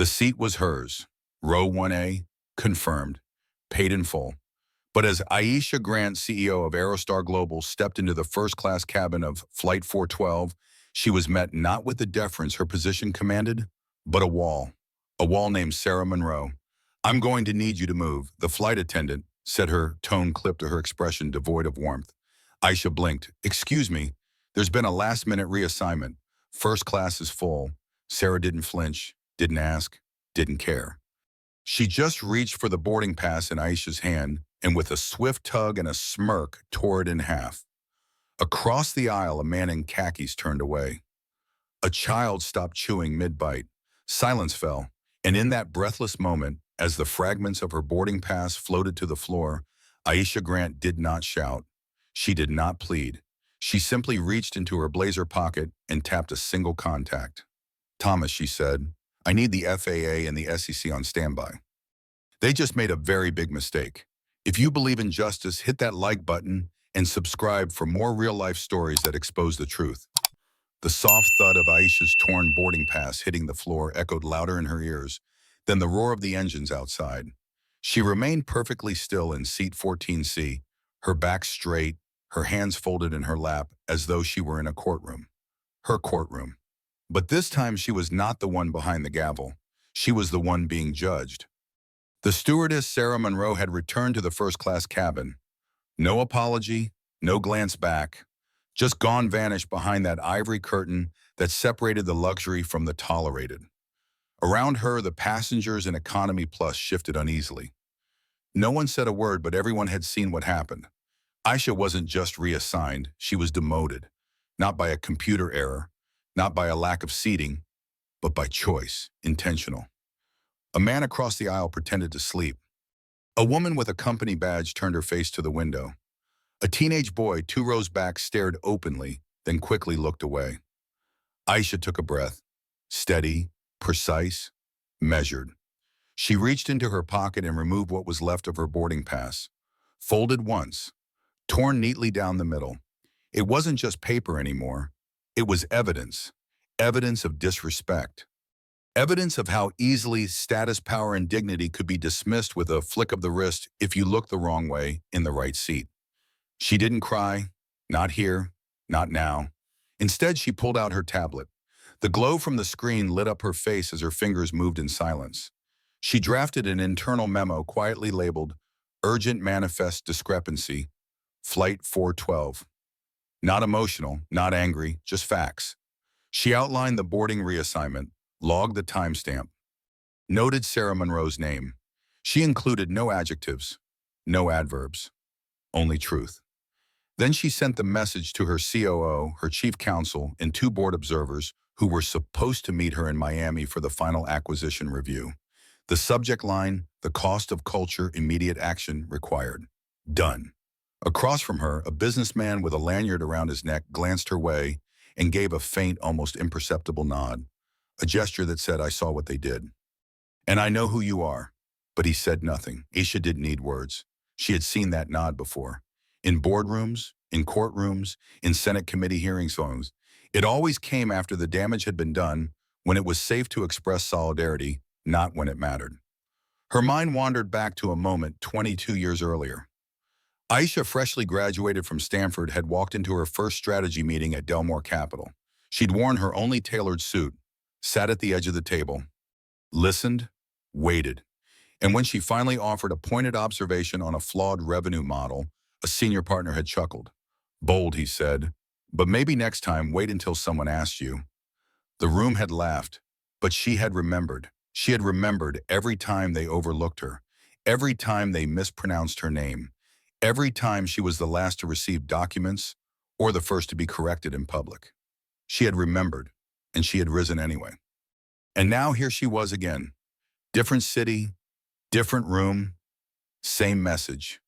The seat was hers. Row 1A, confirmed, paid in full. But as Aisha Grant, CEO of Aerostar Global, stepped into the first-class cabin of Flight 412, she was met not with the deference her position commanded, but a wall named Sarah Monroe. "I'm going to need you to move," the flight attendant said, her tone clipped to her expression devoid of warmth. Aisha blinked. "Excuse me, there's been a last-minute reassignment. First class is full." Sarah didn't flinch, didn't ask, didn't care. She just reached for the boarding pass in Aisha's hand, and with a swift tug and a smirk, tore it in half. Across the aisle, a man in khakis turned away. A child stopped chewing mid-bite. Silence fell, and in that breathless moment, as the fragments of her boarding pass floated to the floor, Aisha Grant did not shout. She did not plead. She simply reached into her blazer pocket and tapped a single contact. "Thomas," she said, "I need the FAA and the SEC on standby. They just made a very big mistake. If you believe in justice, hit that like button and subscribe for more real-life stories that expose the truth." The soft thud of Aisha's torn boarding pass hitting the floor echoed louder in her ears than the roar of the engines outside. She remained perfectly still in seat 14C, her back straight, her hands folded in her lap as though she were in a courtroom. Her courtroom. But this time she was not the one behind the gavel. She was the one being judged. The stewardess, Sarah Monroe, had returned to the first-class cabin. No apology, no glance back, just gone vanished behind that ivory curtain that separated the luxury from the tolerated. Around her, the passengers in Economy Plus shifted uneasily. No one said a word, but everyone had seen what happened. Aisha wasn't just reassigned, she was demoted. Not by a computer error, not by a lack of seating, but by choice, intentional. A man across the aisle pretended to sleep. A woman with a company badge turned her face to the window. A teenage boy 2 rows back stared openly, then quickly looked away. Aisha took a breath. Steady, precise, measured. She reached into her pocket and removed what was left of her boarding pass. Folded once, torn neatly down the middle. It wasn't just paper anymore. It was evidence. Evidence of disrespect. Evidence of how easily status, power, and dignity could be dismissed with a flick of the wrist if you looked the wrong way in the right seat. She didn't cry. Not here. Not now. Instead, she pulled out her tablet. The glow from the screen lit up her face as her fingers moved in silence. She drafted an internal memo quietly labeled, "Urgent Manifest Discrepancy, Flight 412. Not emotional, not angry, just facts." She outlined the boarding reassignment, logged the timestamp, noted Sarah Monroe's name. She included no adjectives, no adverbs, only truth. Then she sent the message to her COO, her chief counsel, and 2 board observers who were supposed to meet her in Miami for the final acquisition review. The subject line, "The cost of culture, immediate action required." Done. Across from her, a businessman with a lanyard around his neck glanced her way and gave a faint, almost imperceptible nod, a gesture that said, "I saw what they did. And I know who you are." But he said nothing. Aisha didn't need words. She had seen that nod before. In boardrooms, in courtrooms, in Senate committee hearings. It always came after the damage had been done, when it was safe to express solidarity, not when it mattered. Her mind wandered back to a moment 22 years earlier. Aisha, freshly graduated from Stanford, had walked into her first strategy meeting at Delmore Capital. She'd worn her only tailored suit, sat at the edge of the table, listened, waited. And when she finally offered a pointed observation on a flawed revenue model, a senior partner had chuckled. "Bold," he said, "but maybe next time wait until someone asks you." The room had laughed, but she had remembered. She had remembered every time they overlooked her, every time they mispronounced her name, every time she was the last to receive documents or the first to be corrected in public. She had remembered, and she had risen anyway. And now here she was again. Different city, different room, same message.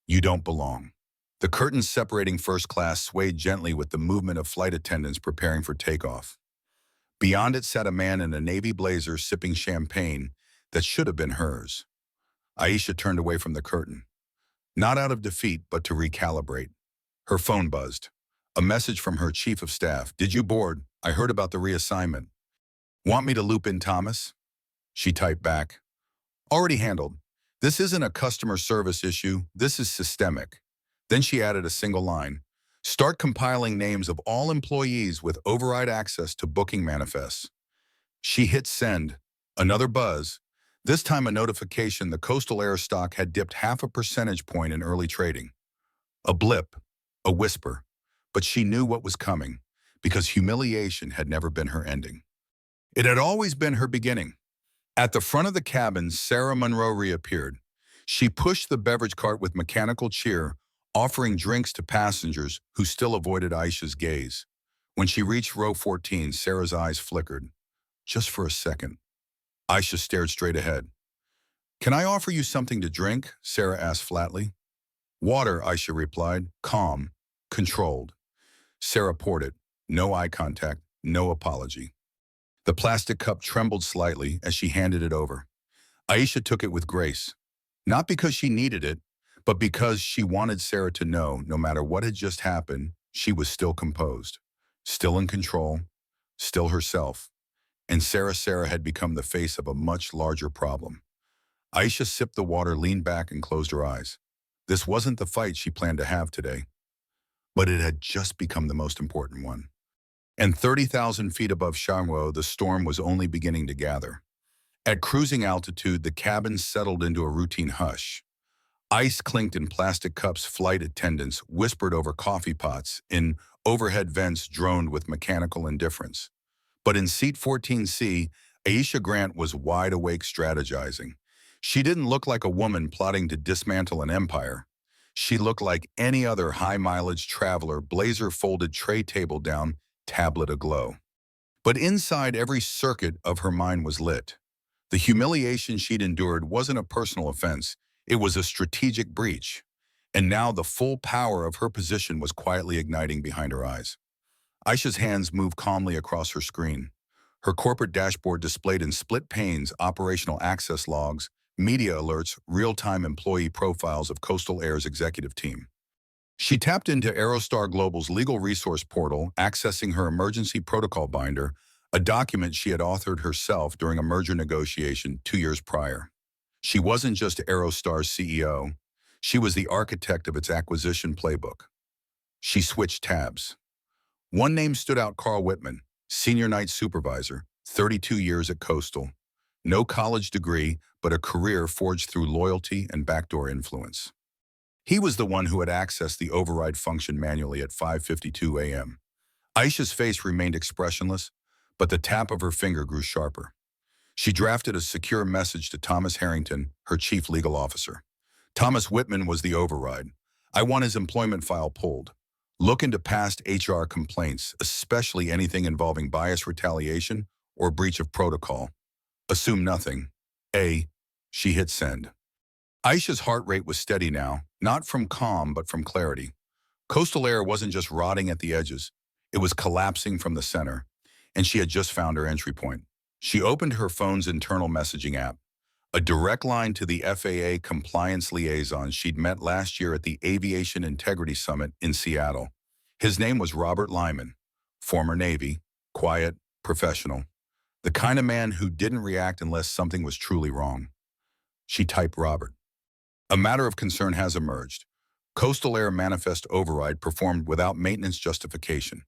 You don't belong. The curtains separating first class swayed gently with the movement of flight attendants preparing for takeoff. Beyond it sat a man in a navy blazer sipping champagne that should have been hers. Aisha turned away from the curtain. Not out of defeat, but to recalibrate. Her phone buzzed. A message from her chief of staff. "Did you board? I heard about the reassignment. Want me to loop in Thomas?" She typed back, already handled. This isn't a customer service issue, this is systemic. Then she added a single line. Start compiling names of all employees with override access to booking manifests. She hit send. Another buzz. This time a notification the Coastal Air stock had dipped half a percentage point in early trading. A blip, a whisper. But she knew what was coming, because humiliation had never been her ending. It had always been her beginning. At the front of the cabin, Sarah Monroe reappeared. She pushed the beverage cart with mechanical cheer, offering drinks to passengers who still avoided Aisha's gaze. When she reached row 14, Sarah's eyes flickered. Just for a second. Aisha stared straight ahead. Can I offer you something to drink? Sarah asked flatly. Water, Aisha replied, calm, controlled. Sarah poured it. No eye contact, no apology. The plastic cup trembled slightly as she handed it over. Aisha took it with grace. Not because she needed it, but because she wanted Sarah to know, no matter what had just happened, she was still composed, still in control, still herself. And Sarah had become the face of a much larger problem. Aisha sipped the water, leaned back, and closed her eyes. This wasn't the fight she planned to have today, but it had just become the most important one. And 30,000 feet above Shangwo, the storm was only beginning to gather. At cruising altitude, the cabin settled into a routine hush. Ice clinked in plastic cups, flight attendants whispered over coffee pots, in overhead vents droned with mechanical indifference. But in seat 14C, Aisha Grant was wide awake, strategizing. She didn't look like a woman plotting to dismantle an empire. She looked like any other high-mileage traveler, blazer folded, tray table down, tablet aglow. But inside, every circuit of her mind was lit. The humiliation she'd endured wasn't a personal offense. It was a strategic breach. And now the full power of her position was quietly igniting behind her eyes. Aisha's hands moved calmly across her screen. Her corporate dashboard displayed in split panes operational access logs, media alerts, real-time employee profiles of Coastal Air's executive team. She tapped into Aerostar Global's legal resource portal, accessing her emergency protocol binder, a document she had authored herself during a merger negotiation 2 years prior. She wasn't just Aerostar's CEO. She was the architect of its acquisition playbook. She switched tabs. One name stood out: Carl Whitman, senior night supervisor, 32 years at Coastal. No college degree, but a career forged through loyalty and backdoor influence. He was the one who had accessed the override function manually at 5:52 a.m. Aisha's face remained expressionless, but the tap of her finger grew sharper. She drafted a secure message to Thomas Harrington, her chief legal officer. Thomas Whitman was the override. I want his employment file pulled. Look into past HR complaints, especially anything involving bias, retaliation, or breach of protocol. Assume nothing. She hit send. Aisha's heart rate was steady now, not from calm, but from clarity. Coastal Air wasn't just rotting at the edges. It was collapsing from the center, and she had just found her entry point. She opened her phone's internal messaging app, a direct line to the FAA compliance liaison she'd met last year at the Aviation Integrity Summit in Seattle. His name was Robert Lyman, former Navy, quiet, professional, the kind of man who didn't react unless something was truly wrong. She typed, Robert. A matter of concern has emerged. Coastal Air manifest override performed without maintenance justification.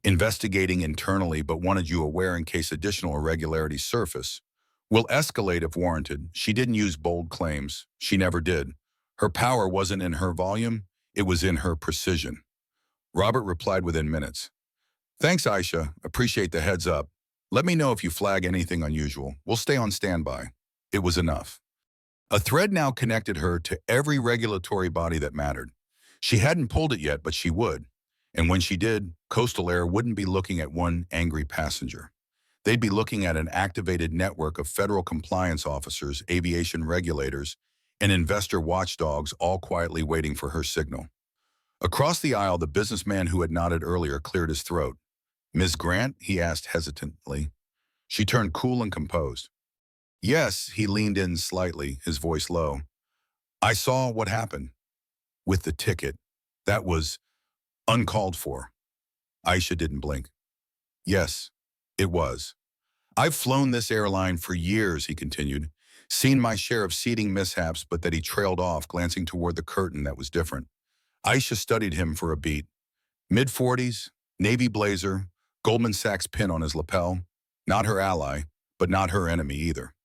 Investigating internally, but wanted you aware in case additional irregularities surface. Will escalate if warranted. She didn't use bold claims. She never did. Her power wasn't in her volume, it was in her precision. Robert replied within minutes. Thanks, Aisha. Appreciate the heads up. Let me know if you flag anything unusual. We'll stay on standby. It was enough. A thread now connected her to every regulatory body that mattered. She hadn't pulled it yet, but she would. And when she did, Coastal Air wouldn't be looking at one angry passenger. They'd be looking at an activated network of federal compliance officers, aviation regulators, and investor watchdogs, all quietly waiting for her signal. Across the aisle, the businessman who had nodded earlier cleared his throat. Ms. Grant? He asked hesitantly. She turned cool and composed. Yes, he leaned in slightly, his voice low. I saw what happened. With the ticket. That was uncalled for. Aisha didn't blink. Yes, it was. I've flown this airline for years, he continued, seen my share of seating mishaps, but that he trailed off, glancing toward the curtain that was different. Aisha studied him for a beat. Mid-40s, navy blazer, Goldman Sachs pin on his lapel. Not her ally, but not her enemy either.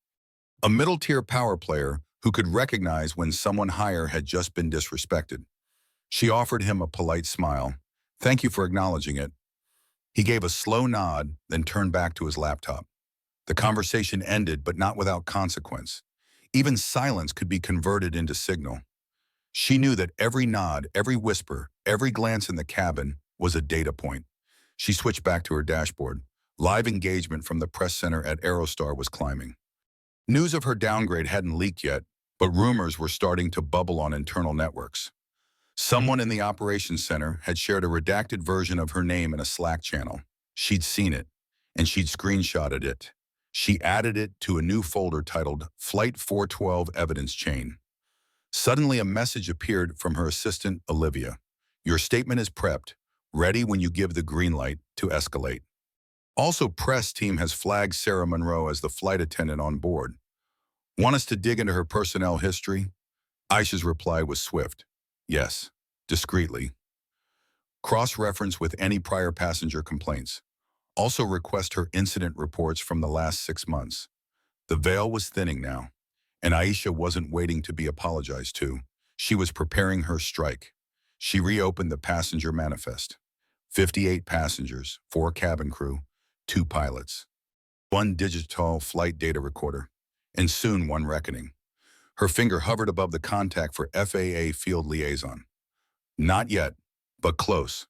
A middle-tier power player who could recognize when someone higher had just been disrespected. She offered him a polite smile. Thank you for acknowledging it. He gave a slow nod, then turned back to his laptop. The conversation ended, but not without consequence. Even silence could be converted into signal. She knew that every nod, every whisper, every glance in the cabin was a data point. She switched back to her dashboard. Live engagement from the press center at Aerostar was climbing. News of her downgrade hadn't leaked yet, but rumors were starting to bubble on internal networks. Someone in the operations center had shared a redacted version of her name in a Slack channel. She'd seen it, and she'd screenshotted it. She added it to a new folder titled Flight 412 Evidence Chain. Suddenly, a message appeared from her assistant, Olivia. Your statement is prepped, ready when you give the green light to escalate. Also, press team has flagged Sarah Monroe as the flight attendant on board. Want us to dig into her personnel history? Aisha's reply was swift. Yes, discreetly. Cross-reference with any prior passenger complaints. Also request her incident reports from the last 6 months. The veil was thinning now, and Aisha wasn't waiting to be apologized to. She was preparing her strike. She reopened the passenger manifest. 58 passengers, 4 cabin crew, 2 pilots, 1 digital flight data recorder, and soon 1 reckoning. Her finger hovered above the contact for FAA field liaison. Not yet, but close.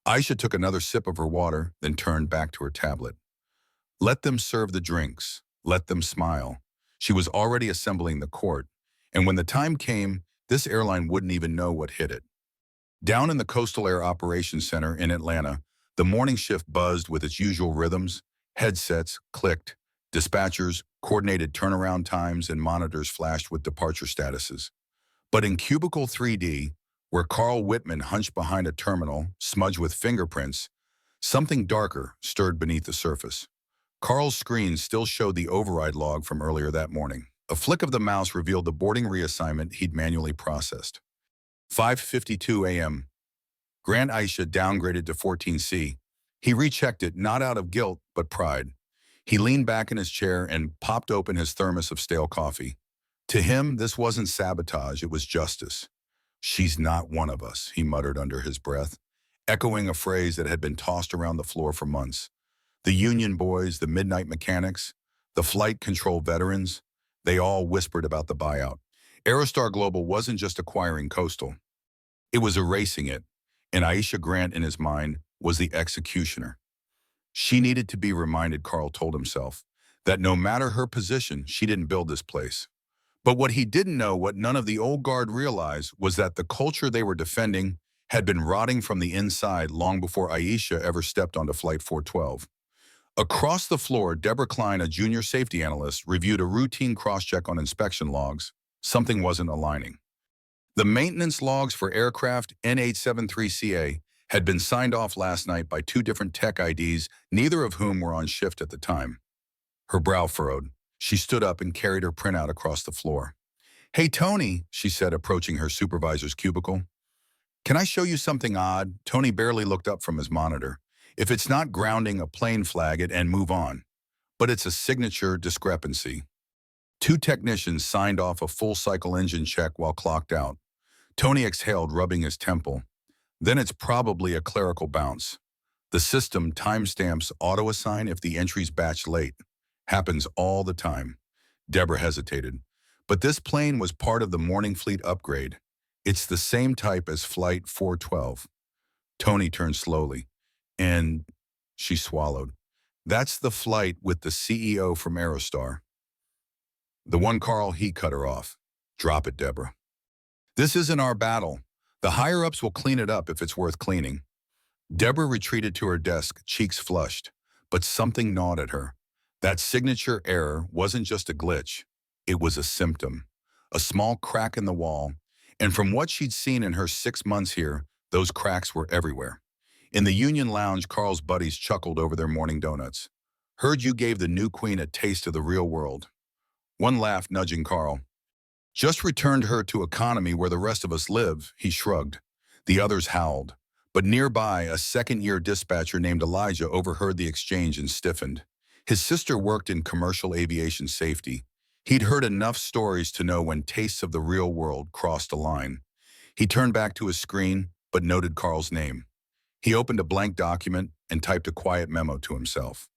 Aisha took another sip of her water, then turned back to her tablet. Let them serve the drinks. Let them smile. She was already assembling the court, and when the time came, this airline wouldn't even know what hit it. Down in the Coastal Air Operations Center in Atlanta, the morning shift buzzed with its usual rhythms. Headsets clicked, dispatchers coordinated turnaround times, and monitors flashed with departure statuses. But in Cubicle 3D, where Carl Whitman hunched behind a terminal, smudged with fingerprints, something darker stirred beneath the surface. Carl's screen still showed the override log from earlier that morning. A flick of the mouse revealed the boarding reassignment he'd manually processed. 5:52 a.m. Grant Aisha downgraded to 14C. He rechecked it, not out of guilt, but pride. He leaned back in his chair and popped open his thermos of stale coffee. To him, this wasn't sabotage, it was justice. She's not one of us, he muttered under his breath, echoing a phrase that had been tossed around the floor for months. The union boys, the midnight mechanics, the flight control veterans, they all whispered about the buyout. Aerostar Global wasn't just acquiring Coastal. It was erasing it, and Aisha Grant in his mind was the executioner. She needed to be reminded, Carl told himself, that no matter her position, she didn't build this place. But what he didn't know, what none of the old guard realized, was that the culture they were defending had been rotting from the inside long before Aisha ever stepped onto Flight 412. Across the floor, Deborah Klein, a junior safety analyst, reviewed a routine cross-check on inspection logs. Something wasn't aligning. The maintenance logs for aircraft N873CA had been signed off last night by 2 different tech IDs, neither of whom were on shift at the time. Her brow furrowed. She stood up and carried her printout across the floor. Hey, Tony, she said, approaching her supervisor's cubicle. Can I show you something odd? Tony barely looked up from his monitor. If it's not grounding, a plane, flag it and move on. But it's a signature discrepancy. 2 technicians signed off a full-cycle engine check while clocked out. Tony exhaled, rubbing his temple. Then it's probably a clerical bounce. The system timestamps auto-assign if the entries batch late. Happens all the time. Deborah hesitated. But this plane was part of the morning fleet upgrade. It's the same type as Flight 412. Tony turned slowly. And she swallowed. That's the flight with the CEO from Aerostar. The one Carl, he cut her off. Drop it, Deborah. This isn't our battle. The higher-ups will clean it up if it's worth cleaning. Deborah retreated to her desk, cheeks flushed, but something gnawed at her. That signature error wasn't just a glitch. It was a symptom, a small crack in the wall, and from what she'd seen in her 6 months here, those cracks were everywhere. In the union lounge, Carl's buddies chuckled over their morning donuts. Heard you gave the new queen a taste of the real world. One laughed, nudging Carl. Just returned her to economy where the rest of us live, he shrugged. The others howled. But nearby, a second-year dispatcher named Elijah overheard the exchange and stiffened. His sister worked in commercial aviation safety. He'd heard enough stories to know when tastes of the real world crossed a line. He turned back to his screen, but noted Carl's name. He opened a blank document and typed a quiet memo to himself.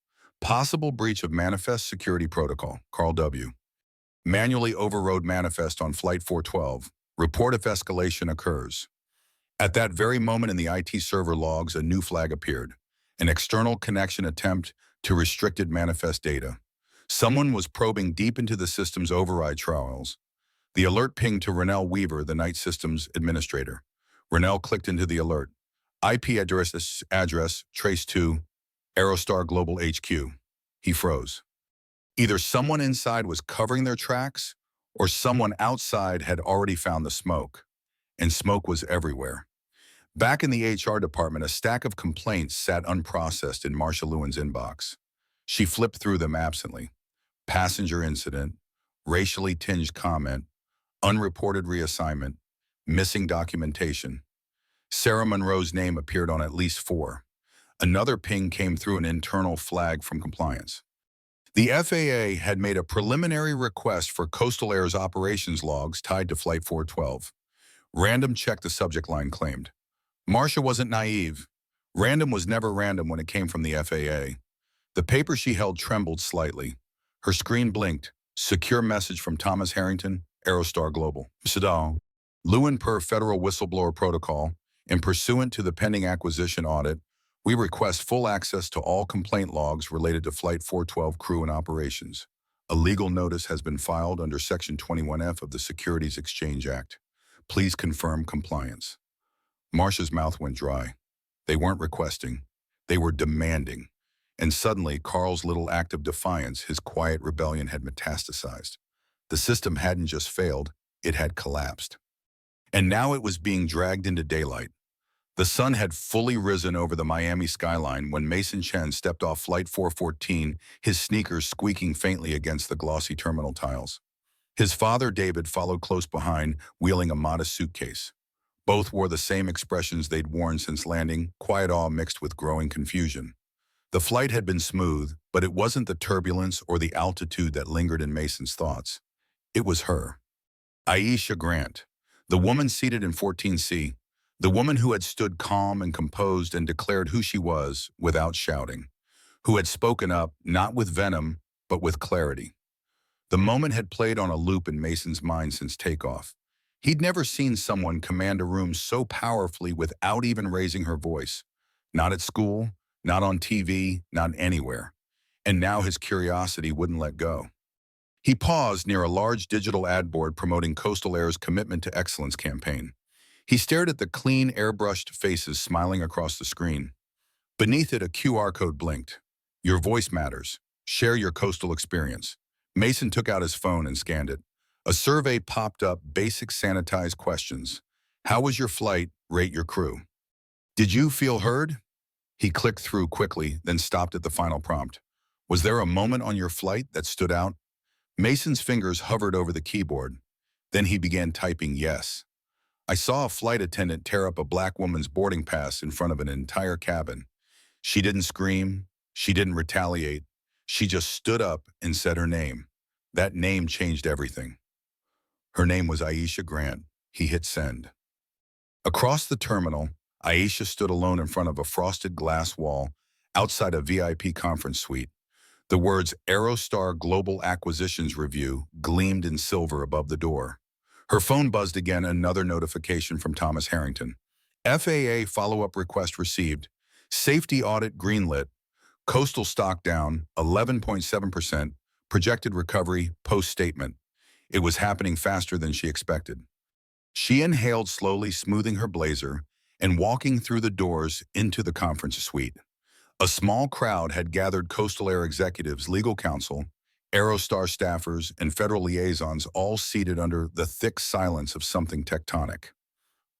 Possible breach of manifest security protocol, Carl W. Manually overrode manifest on Flight 412. Report if escalation occurs. At that very moment in the IT server logs, a new flag appeared. An external connection attempt to restricted manifest data. Someone was probing deep into the system's override trials. The alert pinged to Rennell Weaver, the night systems administrator. Rennell clicked into the alert. IP address traced to Aerostar Global HQ. He froze. Either someone inside was covering their tracks, or someone outside had already found the smoke. And smoke was everywhere. Back in the HR department, a stack of complaints sat unprocessed in Marsha Lewin's inbox. She flipped through them absently. Passenger incident, racially tinged comment, unreported reassignment, missing documentation. Sarah Monroe's name appeared on at least 4. Another ping came through an internal flag from compliance. The FAA had made a preliminary request for Coastal Air's operations logs tied to Flight 412. Random check, the subject line claimed. Marsha wasn't naive. Random was never random when it came from the FAA. The paper she held trembled slightly. Her screen blinked. Secure message from Thomas Harrington, Aerostar Global. Sadal. Lewin, per federal whistleblower protocol, and pursuant to the pending acquisition audit, we request full access to all complaint logs related to Flight 412 crew and operations. A legal notice has been filed under Section 21F of the Securities Exchange Act. Please confirm compliance. Marsha's mouth went dry. They weren't requesting. They were demanding. And suddenly, Carl's little act of defiance, his quiet rebellion, had metastasized. The system hadn't just failed, it had collapsed. And now it was being dragged into daylight. The sun had fully risen over the Miami skyline when Mason Chen stepped off Flight 414, his sneakers squeaking faintly against the glossy terminal tiles. His father, David, followed close behind, wheeling a modest suitcase. Both wore the same expressions they'd worn since landing, quiet awe mixed with growing confusion. The flight had been smooth, but it wasn't the turbulence or the altitude that lingered in Mason's thoughts. It was her. Aisha Grant, the woman seated in 14C, the woman who had stood calm and composed and declared who she was without shouting, who had spoken up not with venom, but with clarity. The moment had played on a loop in Mason's mind since takeoff. He'd never seen someone command a room so powerfully without even raising her voice. Not at school, not on TV, not anywhere. And now his curiosity wouldn't let go. He paused near a large digital ad board promoting Coastal Air's Commitment to Excellence campaign. He stared at the clean, airbrushed faces smiling across the screen. Beneath it, a QR code blinked. Your voice matters. Share your coastal experience. Mason took out his phone and scanned it. A survey popped up, basic sanitized questions. How was your flight? Rate your crew. Did you feel heard? He clicked through quickly, then stopped at the final prompt. Was there a moment on your flight that stood out? Mason's fingers hovered over the keyboard. Then he began typing yes. I saw a flight attendant tear up a black woman's boarding pass in front of an entire cabin. She didn't scream. She didn't retaliate. She just stood up and said her name. That name changed everything. Her name was Aisha Grant. He hit send. Across the terminal, Aisha stood alone in front of a frosted glass wall outside a VIP conference suite. The words Aerostar Global Acquisitions Review gleamed in silver above the door. Her phone buzzed again, another notification from Thomas Harrington. FAA follow-up request received. Safety audit greenlit. Coastal stock down 11.7%. Projected recovery post-statement. It was happening faster than she expected. She inhaled slowly, smoothing her blazer, and walking through the doors into the conference suite. A small crowd had gathered Coastal Air executives, legal counsel, Aerostar staffers, and federal liaisons, all seated under the thick silence of something tectonic.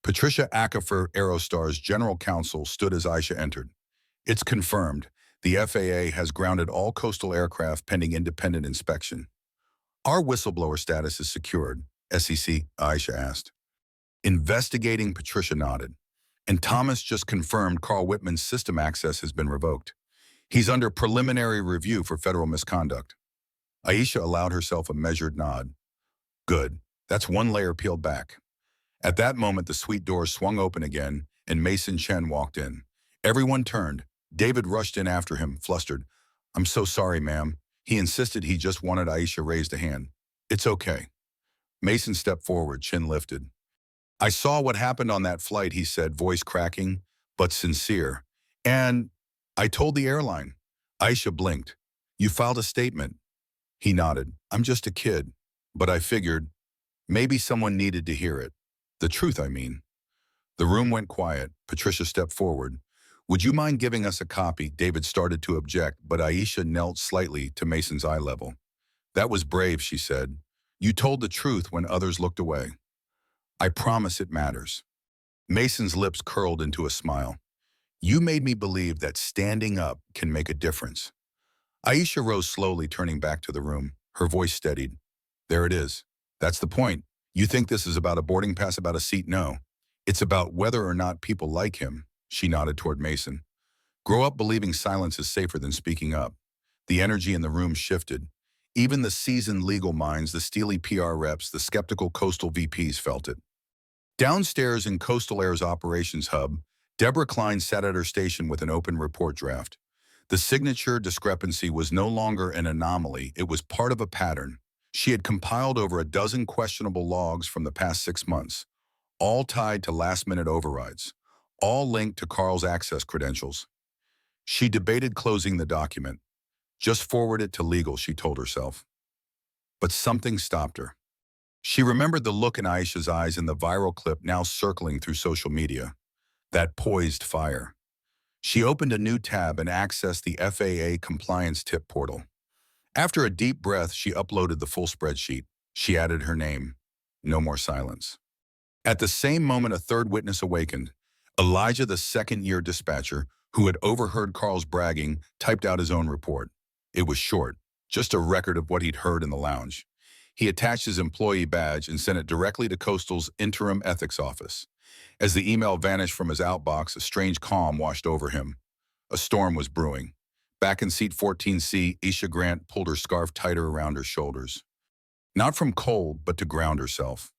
Patricia Ackerfer, Aerostar's general counsel, stood as Aisha entered. It's confirmed. The FAA has grounded all coastal aircraft pending independent inspection. Our whistleblower status is secured, SEC, Aisha asked. Investigating, Patricia nodded. And Thomas just confirmed Carl Whitman's system access has been revoked. He's under preliminary review for federal misconduct. Aisha allowed herself a measured nod. Good. That's one layer peeled back. At that moment, the suite doors swung open again, and Mason Chen walked in. Everyone turned. David rushed in after him, flustered. I'm so sorry, ma'am. He insisted he just wanted Aisha raised a hand. It's okay. Mason stepped forward, chin lifted. I saw what happened on that flight, he said, voice cracking, but sincere. And I told the airline. Aisha blinked. You filed a statement. He nodded. I'm just a kid. But I figured, maybe someone needed to hear it. The truth, I mean. The room went quiet. Patricia stepped forward. Would you mind giving us a copy? David started to object, but Aisha knelt slightly to Mason's eye level. That was brave, she said. You told the truth when others looked away. I promise it matters. Mason's lips curled into a smile. You made me believe that standing up can make a difference. Aisha rose slowly, turning back to the room. Her voice steadied. There it is. That's the point. You think this is about a boarding pass, about a seat? No. It's about whether or not people like him. She nodded toward Mason. Grow up believing silence is safer than speaking up. The energy in the room shifted. Even the seasoned legal minds, the steely PR reps, the skeptical coastal VPs felt it. Downstairs in Coastal Air's operations hub, Deborah Klein sat at her station with an open report draft. The signature discrepancy was no longer an anomaly, it was part of a pattern. She had compiled over a dozen questionable logs from the past 6 months, all tied to last-minute overrides, all linked to Carl's access credentials. She debated closing the document. Just forward it to legal, she told herself. But something stopped her. She remembered the look in Aisha's eyes in the viral clip now circling through social media. That poised fire. She opened a new tab and accessed the FAA compliance tip portal. After a deep breath, she uploaded the full spreadsheet. She added her name. No more silence. At the same moment, a third witness awakened. Elijah, the second-year dispatcher, who had overheard Carl's bragging, typed out his own report. It was short, just a record of what he'd heard in the lounge. He attached his employee badge and sent it directly to Coastal's interim ethics office. As the email vanished from his outbox, a strange calm washed over him. A storm was brewing. Back in seat 14C, Aisha Grant pulled her scarf tighter around her shoulders. Not from cold, but to ground herself.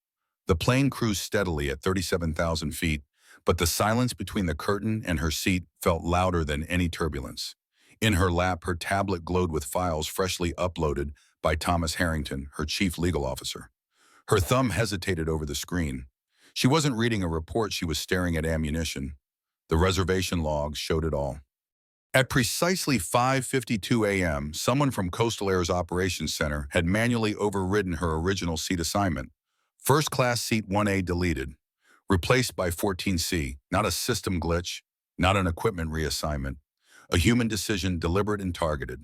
The plane cruised steadily at 37,000 feet, but the silence between the curtain and her seat felt louder than any turbulence. In her lap, her tablet glowed with files freshly uploaded by Thomas Harrington, her chief legal officer. Her thumb hesitated over the screen. She wasn't reading a report, she was staring at ammunition. The reservation logs showed it all. At precisely 5:52 a.m., someone from Coastal Air's operations center had manually overridden her original seat assignment. First class seat 1A deleted, replaced by 14C, not a system glitch, not an equipment reassignment, a human decision deliberate and targeted.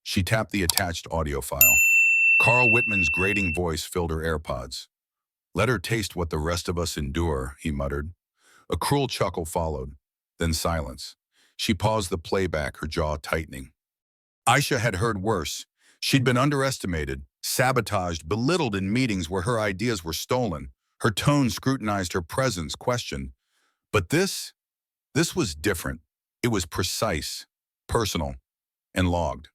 She tapped the attached audio file. Carl Whitman's grating voice filled her AirPods. Let her taste what the rest of us endure, he muttered. A cruel chuckle followed, then silence. She paused the playback, her jaw tightening. Aisha had heard worse. She'd been underestimated, sabotaged, belittled in meetings where her ideas were stolen. Her tone scrutinized, her presence questioned. But this was different. It was precise, personal, and logged.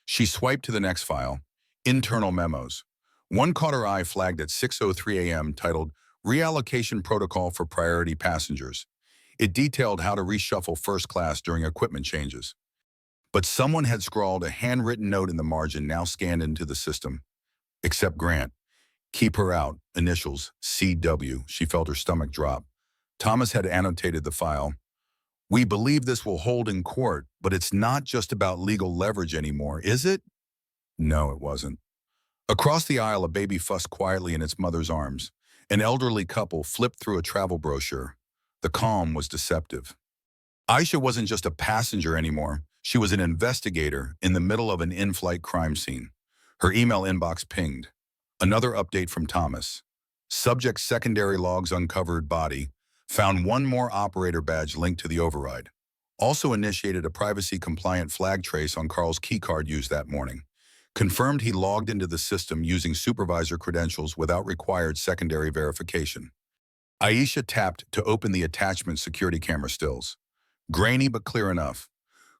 She swiped to the next file, internal memos. One caught her eye, flagged at 6:03 a.m., titled Reallocation Protocol for Priority Passengers. It detailed how to reshuffle first class during equipment changes. But someone had scrawled a handwritten note in the margin, now scanned into the system. Accept Grant. Keep her out. Initials, CW. She felt her stomach drop. Thomas had annotated the file. We believe this will hold in court, but it's not just about legal leverage anymore, is it? No, it wasn't. Across the aisle, a baby fussed quietly in its mother's arms. An elderly couple flipped through a travel brochure. The calm was deceptive. Aisha wasn't just a passenger anymore. She was an investigator in the middle of an in-flight crime scene. Her email inbox pinged. Another update from Thomas. Subject secondary logs uncovered, body. Found one more operator badge linked to the override. Also initiated a privacy-compliant flag trace on Carl's keycard used that morning. Confirmed he logged into the system using supervisor credentials without required secondary verification. Aisha tapped to open the attachment security camera stills. Grainy but clear enough.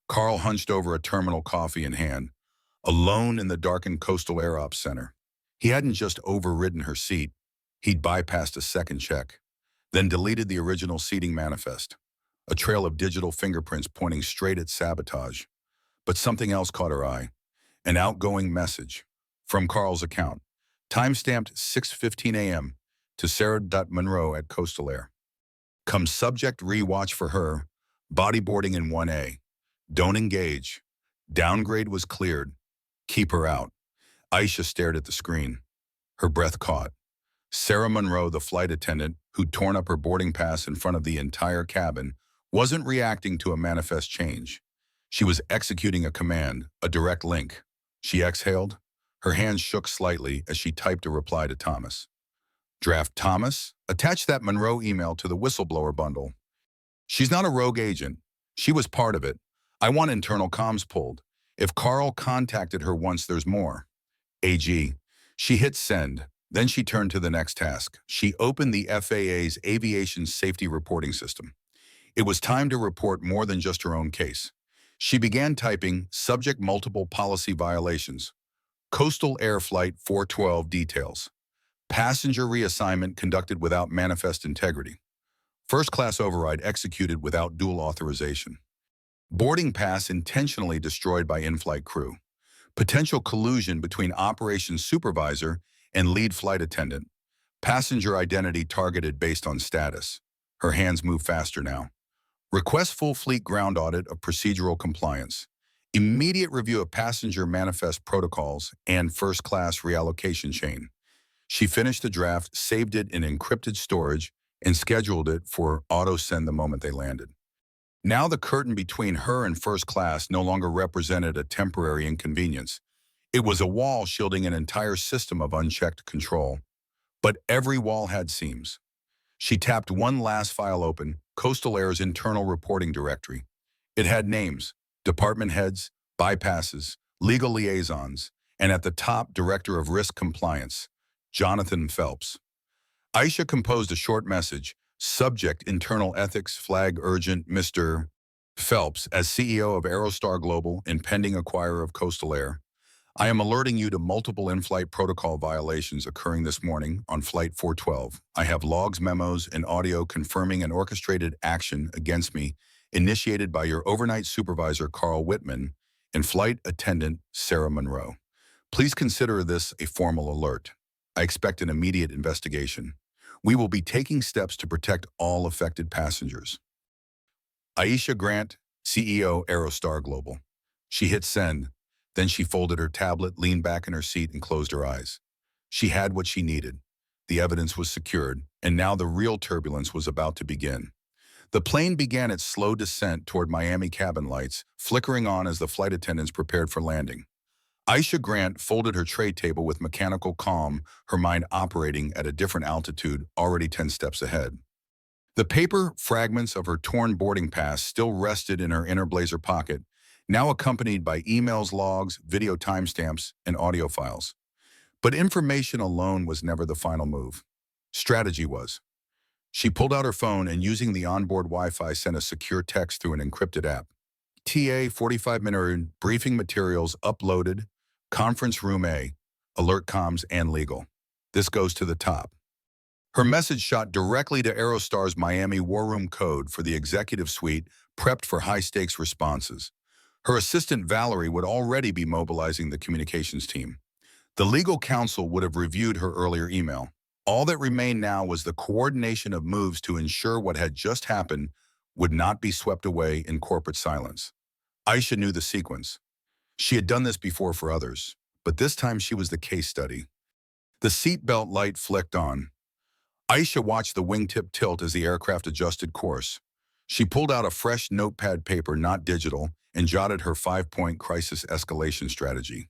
Carl hunched over a terminal, coffee in hand, alone in the darkened coastal air ops center. He hadn't just overridden her seat, he'd bypassed a second check, then deleted the original seating manifest, a trail of digital fingerprints pointing straight at sabotage. But something else caught her eye, an outgoing message from Carl's account, timestamped 6:15 a.m. to Sarah Monroe at Coastal Air. Come subject rewatch for her, bodyboarding in 1A. Don't engage. Downgrade was cleared. Keep her out. Aisha stared at the screen. Her breath caught. Sarah Monroe, the flight attendant who'd torn up her boarding pass in front of the entire cabin, wasn't reacting to a manifest change. She was executing a command, a direct link. She exhaled. Her hands shook slightly as she typed a reply to Thomas. Draft Thomas, attach that Monroe email to the whistleblower bundle. She's not a rogue agent. She was part of it. I want internal comms pulled. If Carl contacted her once, there's more. AG. She hit send. Then she turned to the next task. She opened the FAA's Aviation Safety Reporting System. It was time to report more than just her own case. She began typing subject multiple policy violations. Coastal Air Flight 412 details. Passenger reassignment conducted without manifest integrity. First-class override executed without dual authorization. Boarding pass intentionally destroyed by in-flight crew. Potential collusion between operations supervisor and lead flight attendant. Passenger identity targeted based on status. Her hands move faster now. Request full fleet ground audit of procedural compliance. Immediate review of passenger manifest protocols and first-class reallocation chain. She finished the draft, saved it in encrypted storage, and scheduled it for auto-send the moment they landed. Now the curtain between her and first class no longer represented a temporary inconvenience. It was a wall shielding an entire system of unchecked control. But every wall had seams. She tapped one last file open, Coastal Air's internal reporting directory. It had names, department heads, bypasses, legal liaisons, and at the top, Director of Risk Compliance, Jonathan Phelps. Aisha composed a short message, subject internal ethics, flag urgent, Mr. Phelps, as CEO of Aerostar Global and pending acquirer of Coastal Air. I am alerting you to multiple in-flight protocol violations occurring this morning on Flight 412. I have logs, memos, and audio confirming an orchestrated action against me initiated by your overnight supervisor, Carl Whitman, and flight attendant, Sarah Monroe. Please consider this a formal alert. I expect an immediate investigation. We will be taking steps to protect all affected passengers. Aisha Grant, CEO, Aerostar Global. She hit send. Then she folded her tablet, leaned back in her seat, and closed her eyes. She had what she needed. The evidence was secured, and now the real turbulence was about to begin. The plane began its slow descent toward Miami cabin lights, flickering on as the flight attendants prepared for landing. Aisha Grant folded her tray table with mechanical calm, her mind operating at a different altitude, already 10 steps ahead. The paper fragments of her torn boarding pass still rested in her inner blazer pocket, now accompanied by emails, logs, video timestamps, and audio files. But information alone was never the final move. Strategy was. She pulled out her phone and, using the onboard Wi-Fi, sent a secure text through an encrypted app. TA 45-minute briefing materials uploaded, conference room A, alert comms, and legal. This goes to the top. Her message shot directly to Aerostar's Miami war room code for the executive suite, prepped for high-stakes responses. Her assistant Valerie would already be mobilizing the communications team. The legal counsel would have reviewed her earlier email. All that remained now was the coordination of moves to ensure what had just happened would not be swept away in corporate silence. Aisha knew the sequence. She had done this before for others, but this time she was the case study. The seatbelt light flicked on. Aisha watched the wingtip tilt as the aircraft adjusted course. She pulled out a fresh notepad paper, not digital, and jotted her 5-point crisis escalation strategy.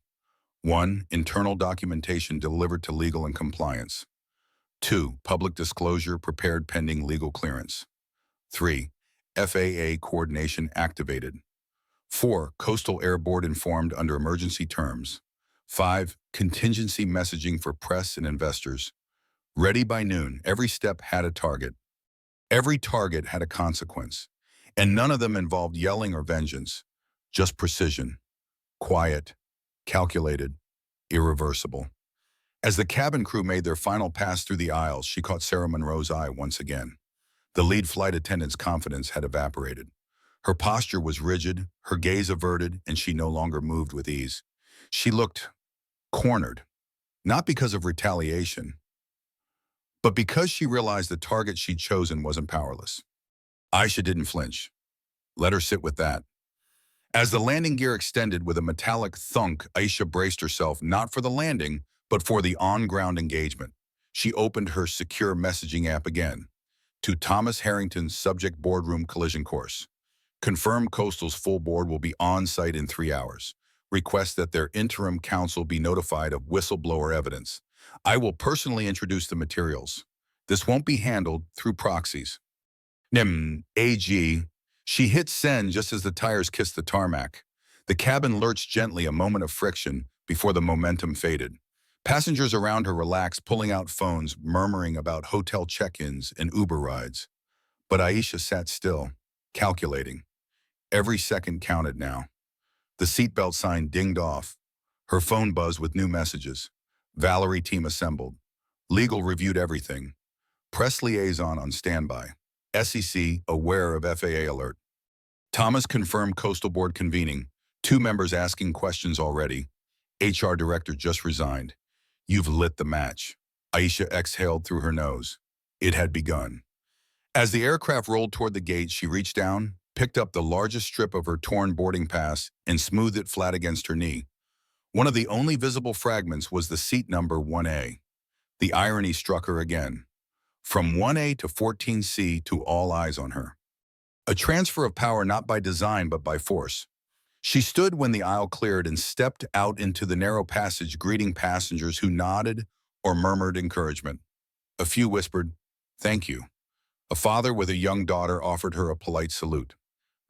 1. Internal documentation delivered to legal and compliance. 2. Public disclosure prepared pending legal clearance. 3. FAA coordination activated. 4. Coastal Air Board informed under emergency terms. 5. Contingency messaging for press and investors. Ready by noon. Every step had a target. Every target had a consequence. And none of them involved yelling or vengeance. Just precision. Quiet. Calculated. Irreversible. As the cabin crew made their final pass through the aisles, she caught Sarah Monroe's eye once again. The lead flight attendant's confidence had evaporated. Her posture was rigid, her gaze averted, and she no longer moved with ease. She looked cornered, not because of retaliation, but because she realized the target she'd chosen wasn't powerless. Aisha didn't flinch. Let her sit with that. As the landing gear extended with a metallic thunk, Aisha braced herself not for the landing, but for the on-ground engagement. She opened her secure messaging app again. To Thomas Harrington's subject boardroom collision course. Confirm Coastal's full board will be on site in 3 hours. Request that their interim counsel be notified of whistleblower evidence. I will personally introduce the materials. This won't be handled through proxies. AG. She hit send just as the tires kissed the tarmac. The cabin lurched gently, a moment of friction before the momentum faded. Passengers around her relaxed, pulling out phones, murmuring about hotel check-ins and Uber rides. But Aisha sat still, calculating. Every second counted now. The seatbelt sign dinged off. Her phone buzzed with new messages. Valerie team assembled. Legal reviewed everything. Press liaison on standby. SEC aware of FAA alert. Thomas confirmed Coastal Board convening. 2 members asking questions already. HR director just resigned. You've lit the match. Aisha exhaled through her nose. It had begun. As the aircraft rolled toward the gate, she reached down, picked up the largest strip of her torn boarding pass, and smoothed it flat against her knee. One of the only visible fragments was the seat number 1A. The irony struck her again. From 1A to 14C to all eyes on her. A transfer of power not by design but by force. She stood when the aisle cleared and stepped out into the narrow passage, greeting passengers who nodded or murmured encouragement. A few whispered, "Thank you." A father with a young daughter offered her a polite salute.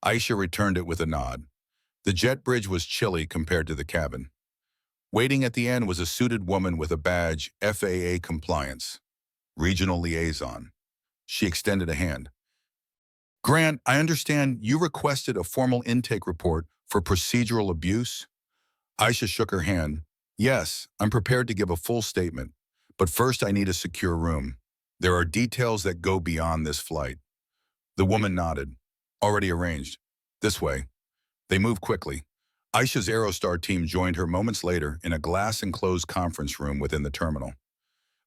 Aisha returned it with a nod. The jet bridge was chilly compared to the cabin. Waiting at the end was a suited woman with a badge, FAA compliance. Regional liaison. She extended a hand. Grant, I understand you requested a formal intake report for procedural abuse? Aisha shook her hand. Yes, I'm prepared to give a full statement, but first I need a secure room. There are details that go beyond this flight. The woman nodded. Already arranged. This way. They moved quickly. Aisha's Aerostar team joined her moments later in a glass-enclosed conference room within the terminal.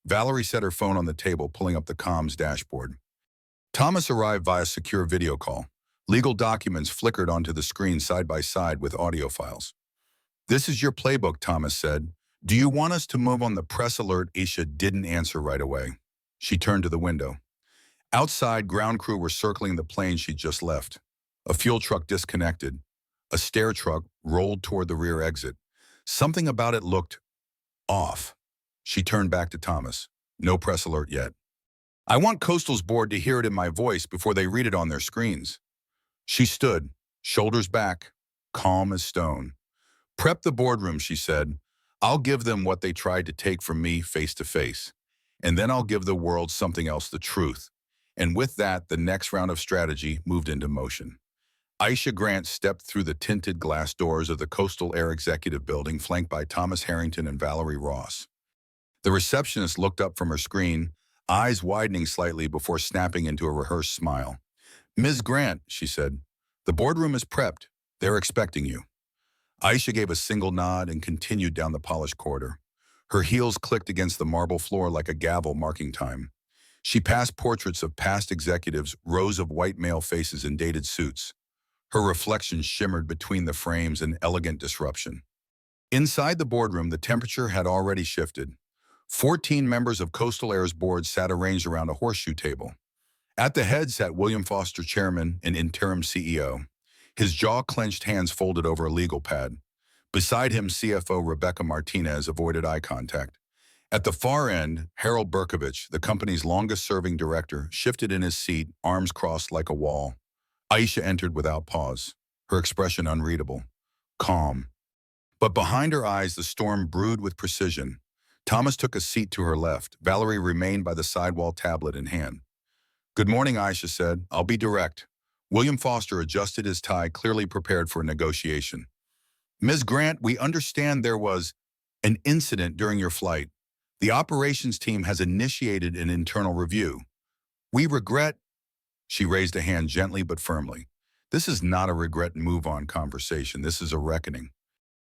Valerie set her phone on the table, pulling up the comms dashboard. Thomas arrived via secure video call. Legal documents flickered onto the screen side by side with audio files. This is your playbook, Thomas said. Do you want us to move on the press alert? Aisha didn't answer right away. She turned to the window. Outside, ground crew were circling the plane she'd just left. A fuel truck disconnected. A stair truck rolled toward the rear exit. Something about it looked off. She turned back to Thomas. No press alert yet. I want Coastal's board to hear it in my voice before they read it on their screens. She stood, shoulders back, calm as stone. Prep the boardroom, she said. I'll give them what they tried to take from me face to face. And then I'll give the world something else, the truth. And with that, the next round of strategy moved into motion. Aisha Grant stepped through the tinted glass doors of the Coastal Air Executive Building, flanked by Thomas Harrington and Valerie Ross. The receptionist looked up from her screen, eyes widening slightly before snapping into a rehearsed smile. Ms. Grant, she said, the boardroom is prepped. They're expecting you. Aisha gave a single nod and continued down the polished corridor. Her heels clicked against the marble floor like a gavel marking time. She passed portraits of past executives, rows of white male faces in dated suits. Her reflection shimmered between the frames in elegant disruption. Inside the boardroom, the temperature had already shifted. 14 members of Coastal Air's board sat arranged around a horseshoe table. At the head sat William Foster, chairman and interim CEO. His jaw-clenched hands folded over a legal pad. Beside him, CFO Rebecca Martinez avoided eye contact. At the far end, Harold Berkovich, the company's longest-serving director, shifted in his seat, arms crossed like a wall. Aisha entered without pause, her expression unreadable, calm. But behind her eyes, the storm brewed with precision. Thomas took a seat to her left. Valerie remained by the sidewall, tablet in hand. Good morning, Aisha said. I'll be direct. William Foster adjusted his tie, clearly prepared for a negotiation. Ms. Grant, we understand there was an incident during your flight. The operations team has initiated an internal review. We regret, she raised a hand gently but firmly. This is not a regret and move on conversation. This is a reckoning.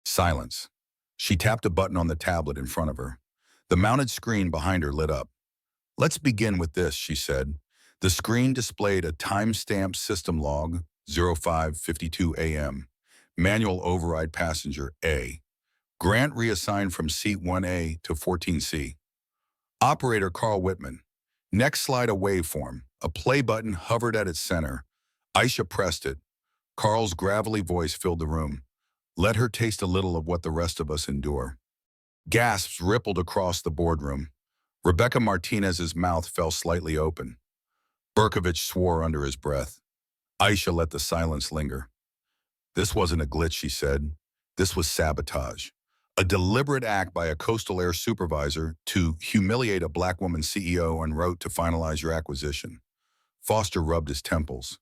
Silence. She tapped a button on the tablet in front of her. The mounted screen behind her lit up. Let's begin with this, she said. The screen displayed a time-stamped system log, 05:52 a.m. Manual override passenger A. Grant reassigned from seat 1A to 14C. Operator Carl Whitman. Next slide a waveform. A play button hovered at its center. Aisha pressed it. Carl's gravelly voice filled the room. Let her taste a little of what the rest of us endure. Gasps rippled across the boardroom. Rebecca Martinez's mouth fell slightly open. Berkovich swore under his breath. Aisha let the silence linger. This wasn't a glitch, she said. This was sabotage. A deliberate act by a coastal air supervisor to humiliate a black woman CEO en route to finalize your acquisition. Foster rubbed his temples.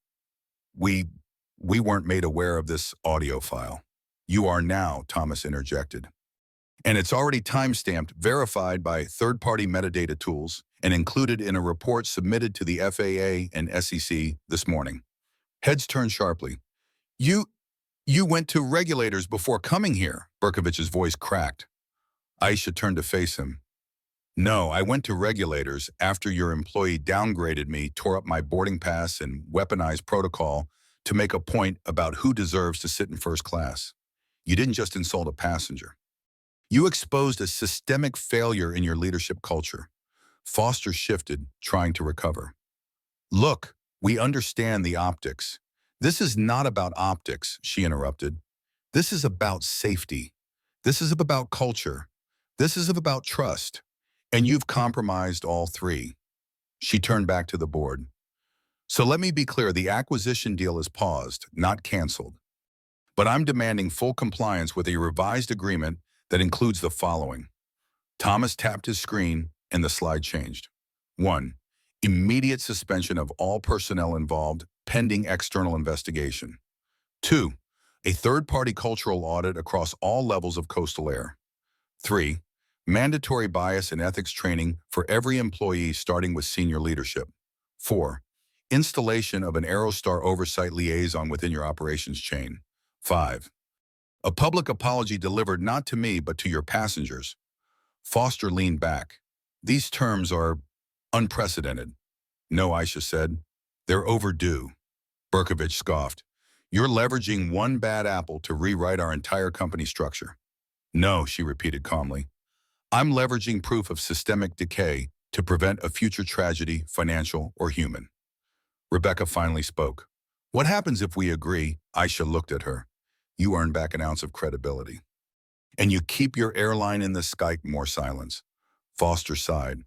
We weren't made aware of this audio file. You are now, Thomas interjected. And it's already time-stamped, verified by third-party metadata tools, and included in a report submitted to the FAA and SEC this morning. Heads turned sharply. You went to regulators before coming here, Berkovich's voice cracked. Aisha turned to face him. No, I went to regulators after your employee downgraded me, tore up my boarding pass, and weaponized protocol to make a point about who deserves to sit in first class. You didn't just insult a passenger. You exposed a systemic failure in your leadership culture. Foster shifted, trying to recover. Look, we understand the optics. This is not about optics, she interrupted. This is about safety. This is about culture. This is about trust. And you've compromised all three. She turned back to the board. So let me be clear, the acquisition deal is paused, not canceled. But I'm demanding full compliance with a revised agreement that includes the following. Thomas tapped his screen and the slide changed. 1. Immediate suspension of all personnel involved pending external investigation. 2. A third-party cultural audit across all levels of coastal air. 3. Mandatory bias and ethics training for every employee starting with senior leadership. 4. Installation of an Aerostar oversight liaison within your operations chain. 5. A public apology delivered not to me but to your passengers. Foster leaned back. These terms are unprecedented. No, Aisha said. They're overdue. Berkovich scoffed. You're leveraging one bad apple to rewrite our entire company structure. No, she repeated calmly. I'm leveraging proof of systemic decay to prevent a future tragedy, financial or human. Rebecca finally spoke. What happens if we agree? Aisha looked at her. You earn back an ounce of credibility. And you keep your airline in the sky. More silence. Foster sighed.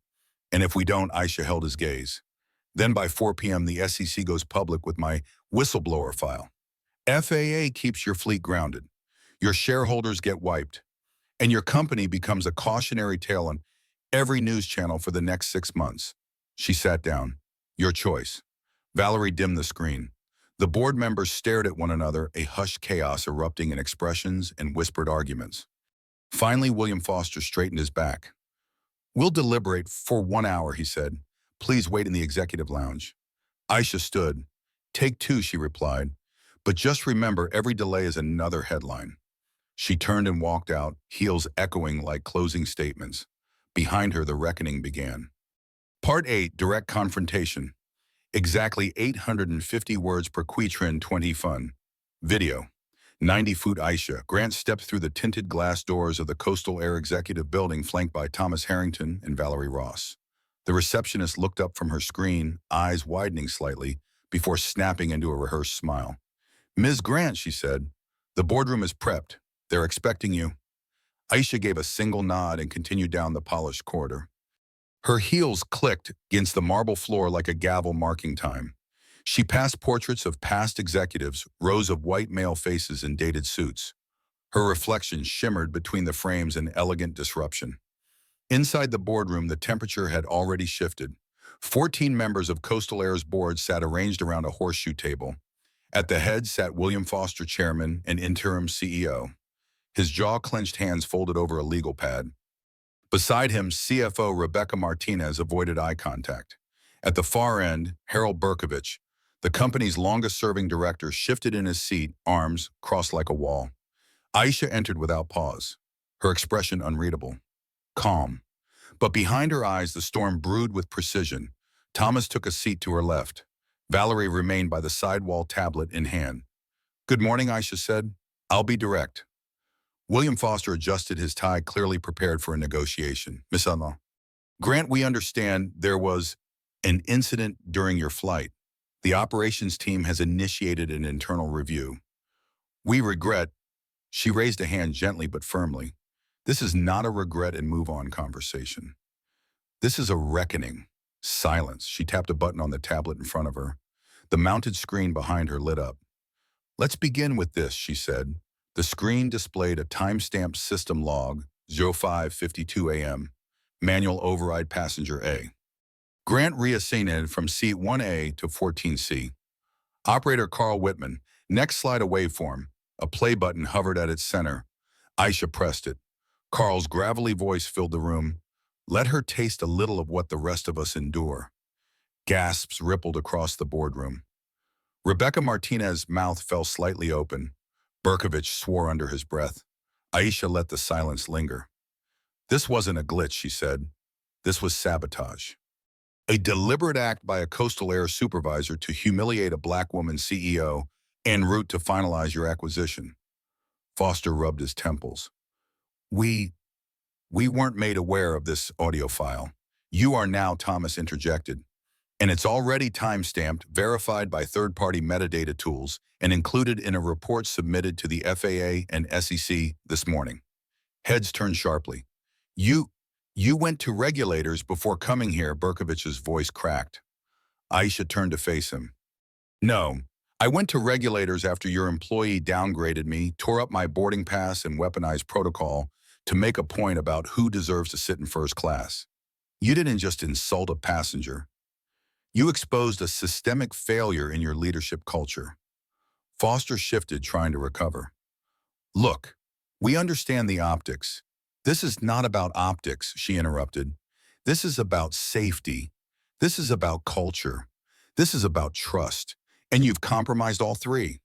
And if we don't, Aisha held his gaze. Then by 4 p.m. the SEC goes public with my whistleblower file. FAA keeps your fleet grounded. Your shareholders get wiped. And your company becomes a cautionary tale on every news channel for the next 6 months. She sat down. Your choice. Valerie dimmed the screen. The board members stared at one another, a hushed chaos erupting in expressions and whispered arguments. Finally, William Foster straightened his back. We'll deliberate for 1 hour, he said. Please wait in the executive lounge. Aisha stood. Take 2, she replied. But just remember, every delay is another headline. She turned and walked out, heels echoing like closing statements. Behind her, the reckoning began. Part 8, Direct Confrontation. Exactly 850 words per quatrain, 20 fun. Video. 90-foot Aisha Grant stepped through the tinted glass doors of the Coastal Air Executive Building flanked by Thomas Harrington and Valerie Ross. The receptionist looked up from her screen, eyes widening slightly, before snapping into a rehearsed smile. Ms. Grant, she said, the boardroom is prepped. They're expecting you. Aisha gave a single nod and continued down the polished corridor. Her heels clicked against the marble floor like a gavel marking time. She passed portraits of past executives, rows of white male faces in dated suits. Her reflection shimmered between the frames in elegant disruption. Inside the boardroom, the temperature had already shifted. 14 members of Coastal Air's board sat arranged around a horseshoe table. At the head sat William Foster, chairman and interim CEO, his jaw-clenched hands folded over a legal pad. Beside him, CFO Rebecca Martinez avoided eye contact. At the far end, Harold Berkovich, the company's longest-serving director, shifted in his seat, arms crossed like a wall. Aisha entered without pause, her expression unreadable. Calm. But behind her eyes, the storm brewed with precision. Thomas took a seat to her left. Valerie remained by the sidewall, tablet in hand. "Good morning," Aisha said. "I'll be direct." William Foster adjusted his tie, clearly prepared for a negotiation. "Miss Grant, we understand there was an incident during your flight. The operations team has initiated an internal review. We regret—" She raised a hand gently but firmly. "This is not a regret and move on conversation. This is a reckoning." Silence. She tapped a button on the tablet in front of her. The mounted screen behind her lit up. "Let's begin with this," she said. The screen displayed a time-stamped system log, 05:52 a.m. Manual override, passenger A. Grant reassigned from seat 1A to 14C. Operator Carl Whitman. Next slide, a waveform. A play button hovered at its center. Aisha pressed it. Carl's gravelly voice filled the room. "Let her taste a little of what the rest of us endure." Gasps rippled across the boardroom. Rebecca Martinez's mouth fell slightly open. Berkovich swore under his breath. Aisha let the silence linger. "This wasn't a glitch," she said. "This was sabotage. A deliberate act by a Coastal Air supervisor to humiliate a black woman CEO en route to finalize your acquisition." Foster rubbed his temples. We weren't made aware of this audio file. You are now," Thomas interjected. "And it's already time-stamped, verified by third-party metadata tools, and included in a report submitted to the FAA and SEC this morning." Heads turned sharply. You went to regulators before coming here," Berkovich's voice cracked. Aisha turned to face him. "No, I went to regulators after your employee downgraded me, tore up my boarding pass, and weaponized protocol to make a point about who deserves to sit in first class. You didn't just insult a passenger. You exposed a systemic failure in your leadership culture." Foster shifted, trying to recover. "Look, we understand the optics. This is not about optics," she interrupted. "This is about safety. This is about culture. This is about trust. And you've compromised all three."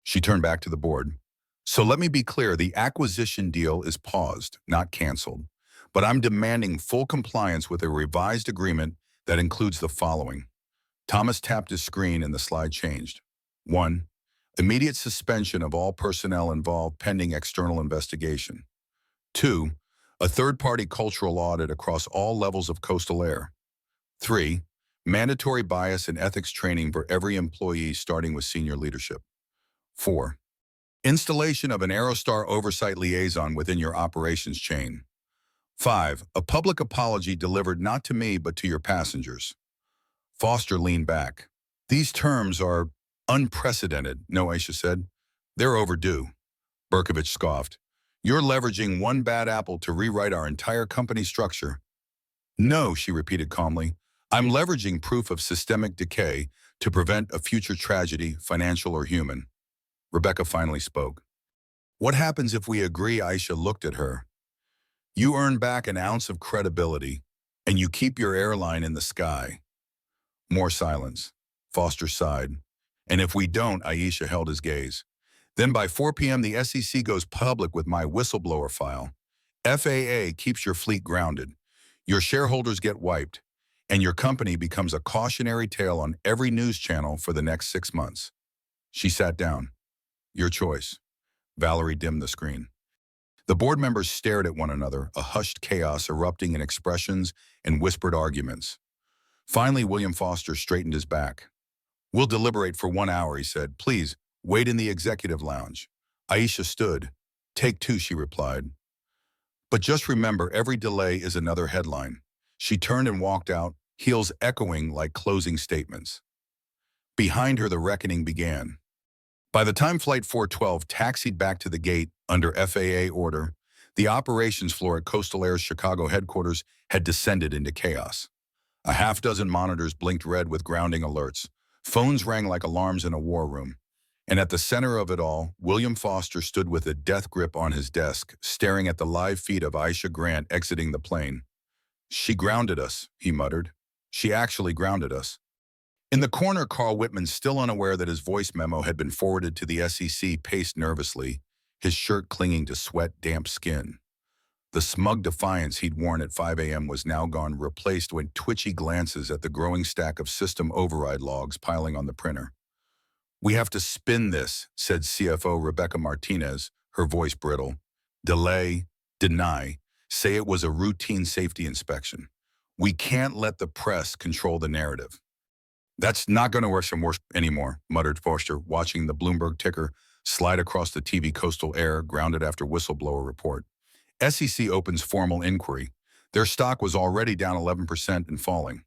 She turned back to the board. "So let me be clear, the acquisition deal is paused, not canceled. But I'm demanding full compliance with a revised agreement that includes the following." Thomas tapped his screen and the slide changed. 1. Immediate suspension of all personnel involved pending external investigation. 2. A third-party cultural audit across all levels of Coastal Air. 3. Mandatory bias and ethics training for every employee starting with senior leadership. 4. Installation of an Aerostar oversight liaison within your operations chain. 5. A public apology delivered not to me but to your passengers. Foster leaned back. "These terms are unprecedented," No, Aisha said. "They're overdue." Berkovich scoffed. "You're leveraging one bad apple to rewrite our entire company structure." "No," she repeated calmly. "I'm leveraging proof of systemic decay to prevent a future tragedy, financial or human." Rebecca finally spoke. "What happens if we agree?" Aisha looked at her. "You earn back an ounce of credibility, and you keep your airline in the sky." More silence. Foster sighed. "And if we don't," Aisha held his gaze. "Then by 4 p.m. the SEC goes public with my whistleblower file. FAA keeps your fleet grounded. Your shareholders get wiped, and your company becomes a cautionary tale on every news channel for the next 6 months." She sat down. "Your choice." Valerie dimmed the screen. The board members stared at one another, a hushed chaos erupting in expressions and whispered arguments. Finally, William Foster straightened his back. "We'll deliberate for 1 hour," he said. "Please, wait in the executive lounge." Aisha stood. "Take 2, she replied. "But just remember, every delay is another headline." She turned and walked out, heels echoing like closing statements. Behind her, the reckoning began. By the time Flight 412 taxied back to the gate under FAA order, the operations floor at Coastal Air's Chicago headquarters had descended into chaos. A half-dozen monitors blinked red with grounding alerts. Phones rang like alarms in a war room. And at the center of it all, William Foster stood with a death grip on his desk, staring at the live feed of Aisha Grant exiting the plane. "She grounded us," he muttered. "She actually grounded us." In the corner, Carl Whitman, still unaware that his voice memo had been forwarded to the SEC, paced nervously, his shirt clinging to sweat-damp skin. The smug defiance he'd worn at 5 a.m. was now gone, replaced with twitchy glances at the growing stack of system override logs piling on the printer. "We have to spin this," said CFO Rebecca Martinez, her voice brittle. "Delay, deny, say it was a routine safety inspection. We can't let the press control the narrative." "That's not going to work anymore," muttered Foster, watching the Bloomberg ticker slide across the TV. Coastal Air grounded after whistleblower report. SEC opens formal inquiry. Their stock was already down 11% and falling.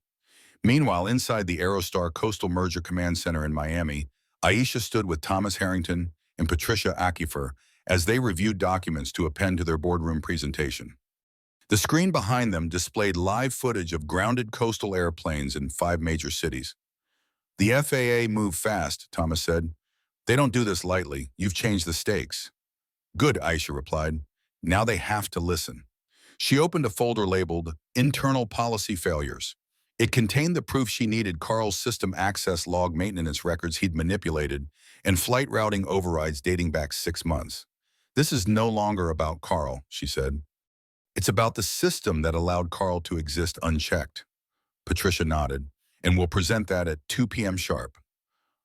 Meanwhile, inside the Aerostar Coastal Merger Command Center in Miami, Aisha stood with Thomas Harrington and Patricia Akifer as they reviewed documents to append to their boardroom presentation. The screen behind them displayed live footage of grounded coastal airplanes in 5 major cities. "The FAA moved fast," Thomas said. "They don't do this lightly. You've changed the stakes." "Good," Aisha replied. "Now they have to listen." She opened a folder labeled Internal Policy Failures. It contained the proof she needed: Carl's system access log maintenance records he'd manipulated, and flight routing overrides dating back 6 months. "This is no longer about Carl," she said. "It's about the system that allowed Carl to exist unchecked." Patricia nodded. "And we'll present that at 2 p.m. sharp."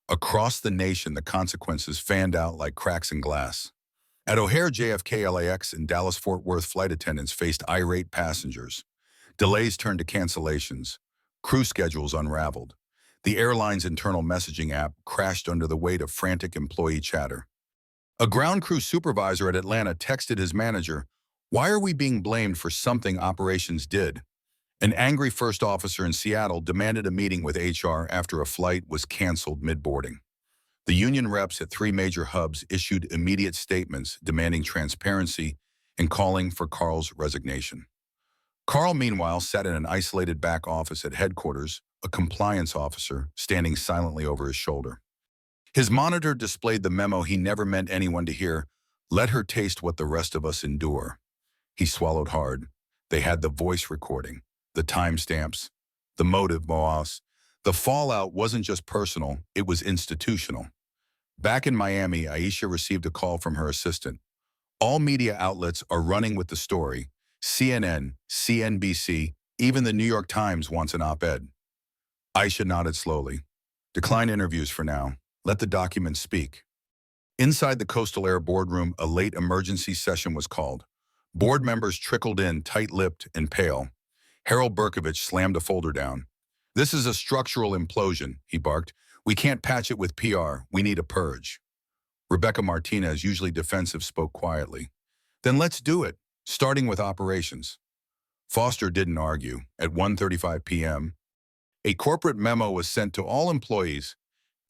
Across the nation, the consequences fanned out like cracks in glass. At O'Hare, JFK, LAX, and Dallas-Fort Worth, flight attendants faced irate passengers. Delays turned to cancellations. Crew schedules unraveled. The airline's internal messaging app crashed under the weight of frantic employee chatter. A ground crew supervisor at Atlanta texted his manager, "Why are we being blamed for something operations did?" An angry first officer in Seattle demanded a meeting with HR after a flight was canceled mid-boarding. The union reps at 3 major hubs issued immediate statements demanding transparency and calling for Carl's resignation. Carl, meanwhile, sat in an isolated back office at headquarters, a compliance officer standing silently over his shoulder. His monitor displayed the memo he never meant anyone to hear: "Let her taste what the rest of us endure." He swallowed hard. They had the voice recording, the timestamps, the motive, Moas. The fallout wasn't just personal, it was institutional. Back in Miami, Aisha received a call from her assistant. "All media outlets are running with the story. CNN, CNBC, even the New York Times wants an op-ed." Aisha nodded slowly. "Decline interviews for now. Let the documents speak." Inside the Coastal Air boardroom, a late emergency session was called. Board members trickled in, tight-lipped and pale. Harold Berkovich slammed a folder down. "This is a structural implosion," he barked. "We can't patch it with PR. We need a purge." Rebecca Martinez, usually defensive, spoke quietly. "Then let's do it, starting with operations." Foster didn't argue. At 1:35 p.m., a corporate memo was sent to all employees.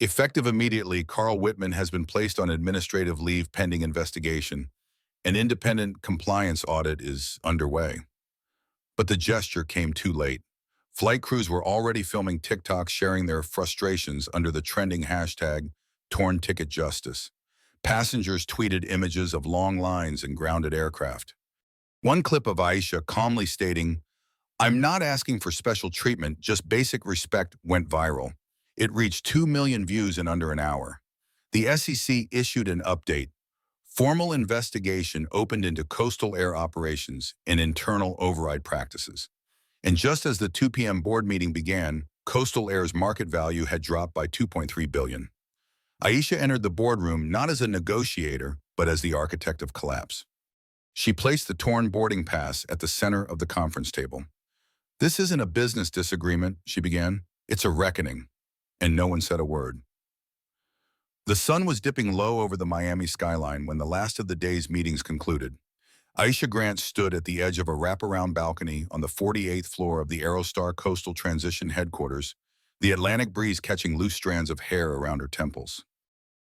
"Effective immediately, Carl Whitman has been placed on administrative leave pending investigation. An independent compliance audit is underway." But the gesture came too late. Flight crews were already filming TikToks sharing their frustrations under the trending hashtag #TornTicketJustice. Passengers tweeted images of long lines and grounded aircraft. One clip of Aisha calmly stating, "I'm not asking for special treatment, just basic respect," went viral. It reached 2 million views in under an hour. The SEC issued an update. Formal investigation opened into Coastal Air operations and internal override practices. And just as the 2 p.m. board meeting began, Coastal Air's market value had dropped by $2.3 billion. Aisha entered the boardroom not as a negotiator, but as the architect of collapse. She placed the torn boarding pass at the center of the conference table. "This isn't a business disagreement," she began. "It's a reckoning." And no one said a word. The sun was dipping low over the Miami skyline when the last of the day's meetings concluded. Aisha Grant stood at the edge of a wraparound balcony on the 48th floor of the Aerostar Coastal Transition Headquarters, the Atlantic breeze catching loose strands of hair around her temples.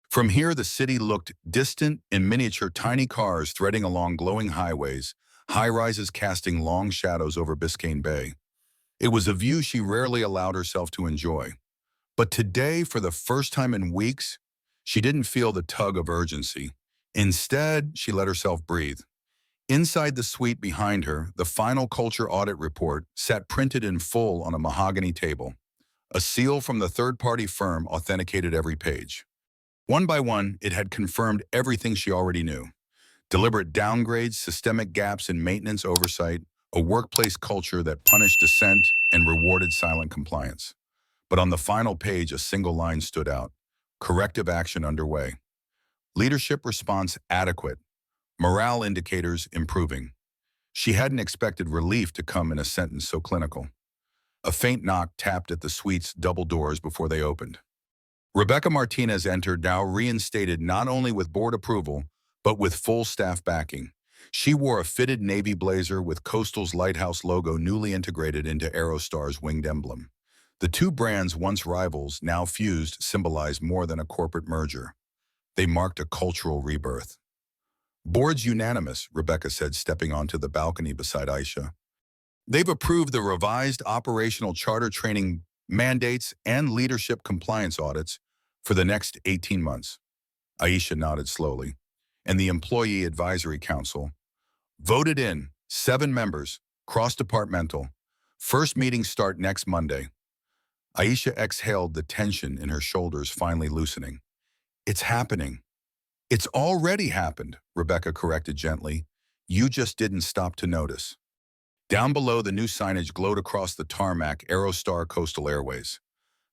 From here, the city looked distant in miniature, tiny cars threading along glowing highways, high-rises casting long shadows over Biscayne Bay. It was a view she rarely allowed herself to enjoy. But today, for the first time in weeks, she didn't feel the tug of urgency. Instead, she let herself breathe. Inside the suite behind her, the final culture audit report sat printed in full on a mahogany table. A seal from the third-party firm authenticated every page. One by one, it had confirmed everything she already knew. Deliberate downgrades, systemic gaps in maintenance oversight, a workplace culture that punished dissent and rewarded silent compliance. But on the final page, a single line stood out. Corrective action underway. Leadership response adequate. Morale indicators improving. She hadn't expected relief to come in a sentence so clinical. A faint knock tapped at the suite's double doors before they opened. Rebecca Martinez entered, now reinstated not only with board approval, but with full staff backing. She wore a fitted navy blazer with Coastal's lighthouse logo newly integrated into Aerostar's winged emblem. The two brands, once rivals, now fused, symbolized more than a corporate merger. They marked a cultural rebirth. "Board's unanimous," Rebecca said, stepping onto the balcony beside Aisha. "They've approved the revised operational charter training mandates and leadership compliance audits for the next 18 months. Aisha nodded slowly. "And the Employee Advisory Council voted in 7 members, cross-departmental. First meetings start next Monday." Aisha exhaled, the tension in her shoulders finally loosening. "It's happening." "It's already happened," Rebecca corrected gently. "You just didn't stop to notice." Down below, the new signage glowed across the tarmac: Aerostar Coastal Airways.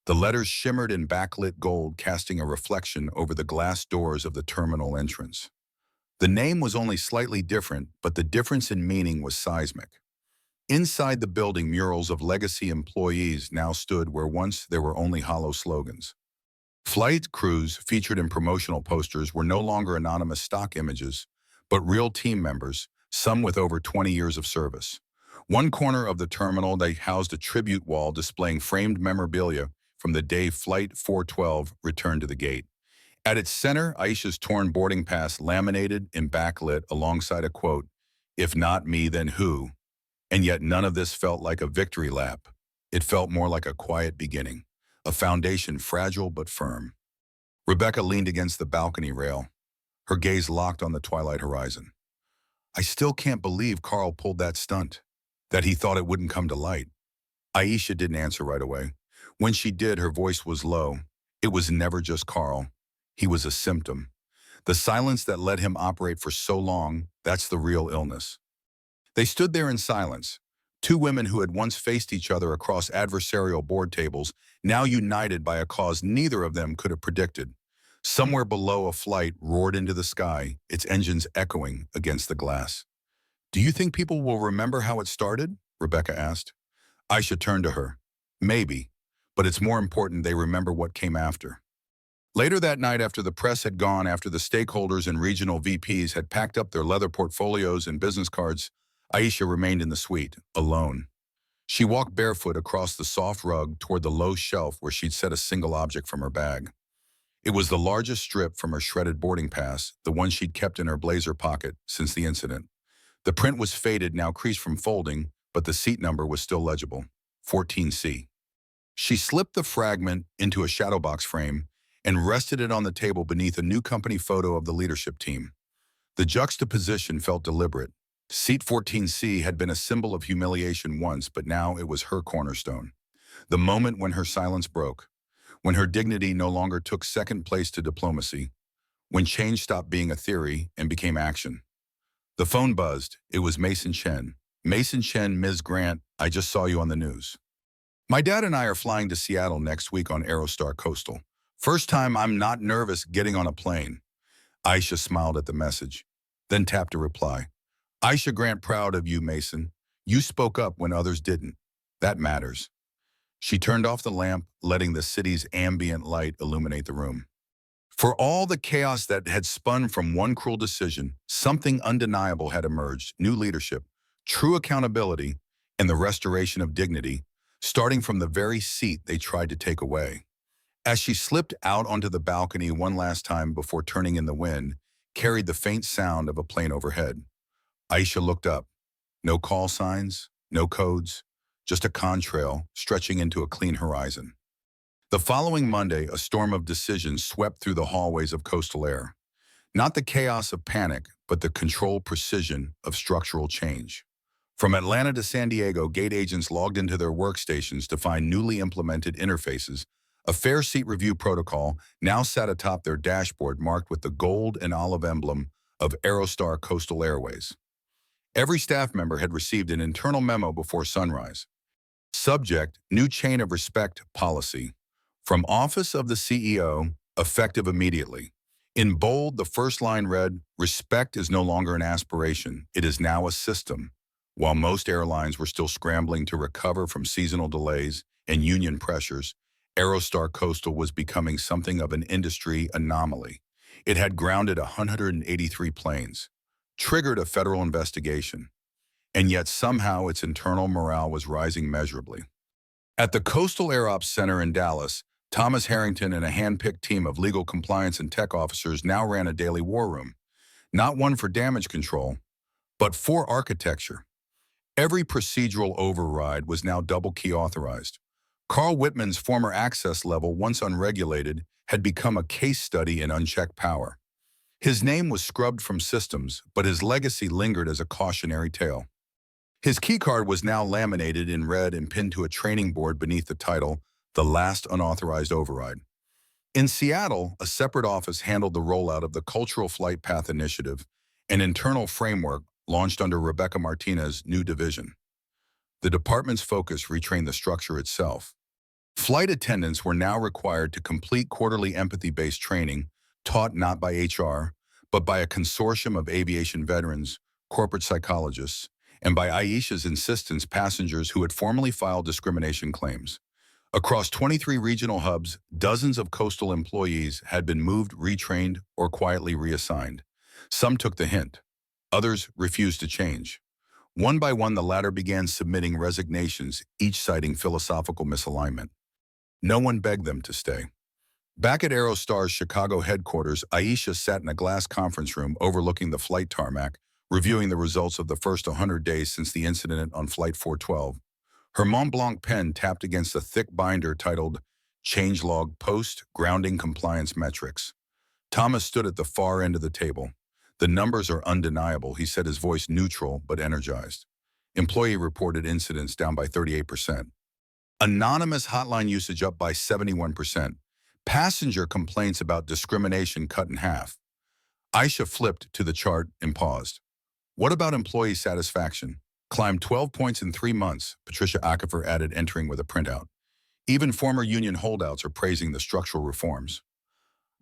The letters shimmered in backlit gold, casting a reflection over the glass doors of the terminal entrance. The name was only slightly different, but the difference in meaning was seismic. Inside the building, murals of legacy employees now stood where once there were only hollow slogans. Flight crews featured in promotional posters were no longer anonymous stock images, but real team members, some with over 20 years of service. One corner of the terminal, they housed a tribute wall displaying framed memorabilia from the day Flight 412 returned to the gate. At its center, Aisha's torn boarding pass laminated and backlit alongside a quote, "If not me, then who?" And yet none of this felt like a victory lap. It felt more like a quiet beginning, a foundation fragile but firm. Rebecca leaned against the balcony rail, her gaze locked on the twilight horizon. "I still can't believe Carl pulled that stunt, that he thought it wouldn't come to light." Aisha didn't answer right away. When she did, her voice was low. It was never just Carl. He was a symptom. The silence that let him operate for so long, that's the real illness. They stood there in silence, two women who had once faced each other across adversarial board tables, now united by a cause neither of them could have predicted. Somewhere below, a flight roared into the sky, its engines echoing against the glass. "Do you think people will remember how it started?" Rebecca asked. Aisha turned to her. "Maybe, but it's more important they remember what came after." Later that night, after the press had gone, after the stakeholders and regional VPs had packed up their leather portfolios and business cards, Aisha remained in the suite, alone. She walked barefoot across the soft rug toward the low shelf where she'd set a single object from her bag. It was the largest strip from her shredded boarding pass, the one she'd kept in her blazer pocket since the incident. The print was faded, now creased from folding, but the seat number was still legible, 14C. She slipped the fragment into a shadow box frame and rested it on the table beneath a new company photo of the leadership team. The juxtaposition felt deliberate. Seat 14C had been a symbol of humiliation once, but now it was her cornerstone. The moment when her silence broke, when her dignity no longer took second place to diplomacy, when change stopped being a theory and became action. The phone buzzed. It was Mason Chen. "Mason Chen, Ms. Grant, I just saw you on the news. My dad and I are flying to Seattle next week on Aerostar Coastal. First time I'm not nervous getting on a plane." Aisha smiled at the message, then tapped a reply. "Aisha Grant, proud of you, Mason. You spoke up when others didn't. That matters." She turned off the lamp, letting the city's ambient light illuminate the room. For all the chaos that had spun from one cruel decision, something undeniable had emerged: new leadership, true accountability, and the restoration of dignity, starting from the very seat they tried to take away. As she slipped out onto the balcony one last time before turning in the wind, carried the faint sound of a plane overhead. Aisha looked up. No call signs, no codes, just a contrail stretching into a clean horizon. The following Monday, a storm of decisions swept through the hallways of Coastal Air. Not the chaos of panic, but the controlled precision of structural change. From Atlanta to San Diego, gate agents logged into their workstations to find newly implemented interfaces. A fare seat review protocol now sat atop their dashboard marked with the gold and olive emblem of Aerostar Coastal Airways. Every staff member had received an internal memo before sunrise. Subject, new chain of respect policy. From Office of the CEO, effective immediately. In bold, the first line read, respect is no longer an aspiration, it is now a system. While most airlines were still scrambling to recover from seasonal delays and union pressures, Aerostar Coastal was becoming something of an industry anomaly. It had grounded 183 planes, triggered a federal investigation, and yet somehow its internal morale was rising measurably. At the Coastal Air Ops Center in Dallas, Thomas Harrington and a hand-picked team of legal compliance and tech officers now ran a daily war room, not one for damage control, but for architecture. Every procedural override was now double-key authorized. Carl Whitman's former access level, once unregulated, had become a case study in unchecked power. His name was scrubbed from systems, but his legacy lingered as a cautionary tale. His keycard was now laminated in red and pinned to a training board beneath the title, The Last Unauthorized Override. In Seattle, a separate office handled the rollout of the Cultural Flight Path Initiative, an internal framework launched under Rebecca Martinez's new division. The department's focus retrained the structure itself. Flight attendants were now required to complete quarterly empathy-based training, taught not by HR, but by a consortium of aviation veterans, corporate psychologists, and by Aisha's insistence, passengers who had formally filed discrimination claims. Across 23 regional hubs, dozens of coastal employees had been moved, retrained, or quietly reassigned. Some took the hint. Others refused to change. One by one, the latter began submitting resignations, each citing philosophical misalignment. No one begged them to stay. Back at Aerostar's Chicago headquarters, Aisha sat in a glass conference room overlooking the flight tarmac, reviewing the results of the first 100 days since the incident on Flight 412. Her Mont Blanc pen tapped against a thick binder titled Changelog Post Grounding Compliance Metrics. Thomas stood at the far end of the table. The numbers are undeniable, he said, his voice neutral but energized. Employee reported incidents down by 38%. Anonymous hotline usage up by 71%. Passenger complaints about discrimination cut in half. Aisha flipped to the chart and paused. What about employee satisfaction? Climbed 12 points in 3 months, Patricia Aquifer added, entering with a printout. Even former union holdouts are praising the structural reforms.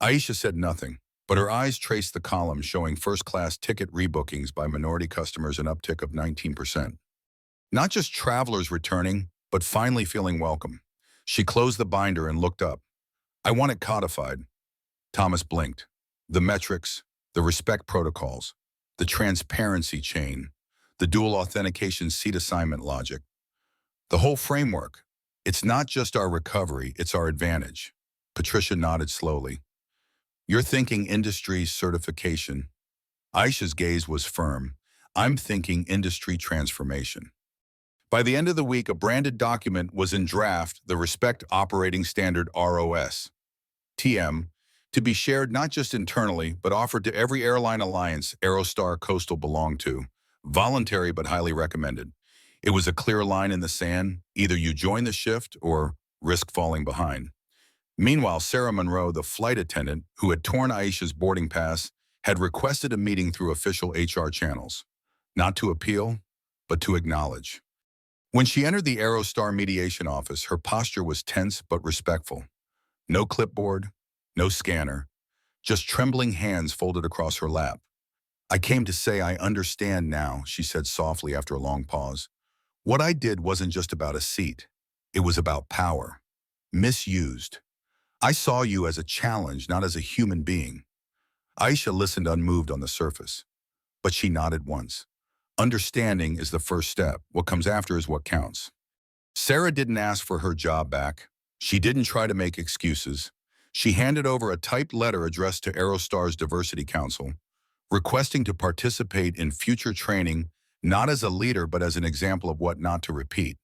Aisha said nothing, but her eyes traced the column showing first-class ticket rebookings by minority customers, an uptick of 19%. Not just travelers returning, but finally feeling welcome. She closed the binder and looked up. I want it codified. Thomas blinked. The metrics, the respect protocols, the transparency chain, the dual authentication seat assignment logic. The whole framework. It's not just our recovery, it's our advantage. Patricia nodded slowly. You're thinking industry certification. Aisha's gaze was firm. I'm thinking industry transformation. By the end of the week, a branded document was in draft, the Respect Operating Standard ROS, TM, to be shared not just internally, but offered to every airline alliance Aerostar Coastal belonged to. Voluntary but highly recommended. It was a clear line in the sand. Either you join the shift or risk falling behind. Meanwhile, Sarah Monroe, the flight attendant who had torn Aisha's boarding pass, had requested a meeting through official HR channels. Not to appeal, but to acknowledge. When she entered the Aerostar mediation office, her posture was tense but respectful. No clipboard, no scanner, just trembling hands folded across her lap. I came to say I understand now, she said softly after a long pause. What I did wasn't just about a seat. It was about power. Misused. I saw you as a challenge, not as a human being. Aisha listened unmoved on the surface, but she nodded once. Understanding is the first step. What comes after is what counts. Sarah didn't ask for her job back. She didn't try to make excuses. She handed over a typed letter addressed to Aerostar's Diversity Council, requesting to participate in future training, not as a leader but as an example of what not to repeat.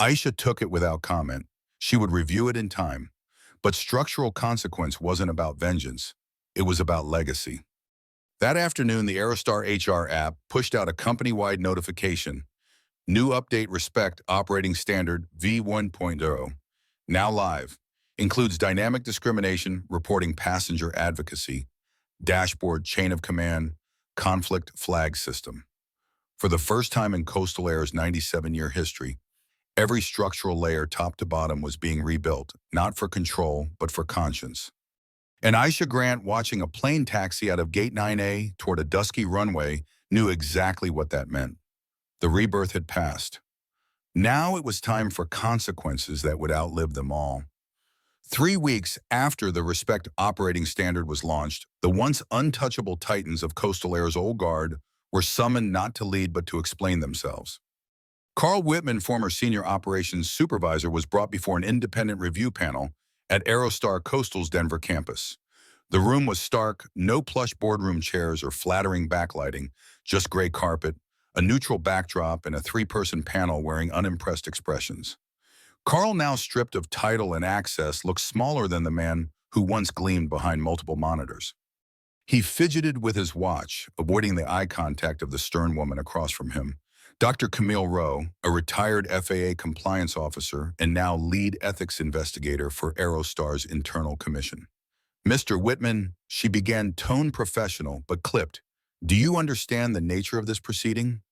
Aisha took it without comment. She would review it in time. But structural consequence wasn't about vengeance. It was about legacy. That afternoon, the Aerostar HR app pushed out a company-wide notification. New update respect operating standard V1.0. Now live. Includes dynamic discrimination, reporting passenger advocacy, dashboard chain of command, conflict flag system. For the first time in Coastal Air's 97-year history, every structural layer top to bottom was being rebuilt, not for control, but for conscience. And Aisha Grant, watching a plane taxi out of Gate 9A toward a dusky runway, knew exactly what that meant. The rebirth had passed. Now it was time for consequences that would outlive them all. 3 weeks after the Respect operating standard was launched, the once untouchable titans of Coastal Air's old guard were summoned not to lead but to explain themselves. Carl Whitman, former senior operations supervisor, was brought before an independent review panel at Aerostar Coastal's Denver campus. The room was stark, no plush boardroom chairs or flattering backlighting, just gray carpet, a neutral backdrop, and a 3-person panel wearing unimpressed expressions. Carl, now stripped of title and access, looked smaller than the man who once gleamed behind multiple monitors. He fidgeted with his watch, avoiding the eye contact of the stern woman across from him. Dr. Camille Rowe, a retired FAA compliance officer and now lead ethics investigator for Aerostar's internal commission. Mr. Whitman, she began, tone professional but clipped. Do you understand the nature of this proceeding?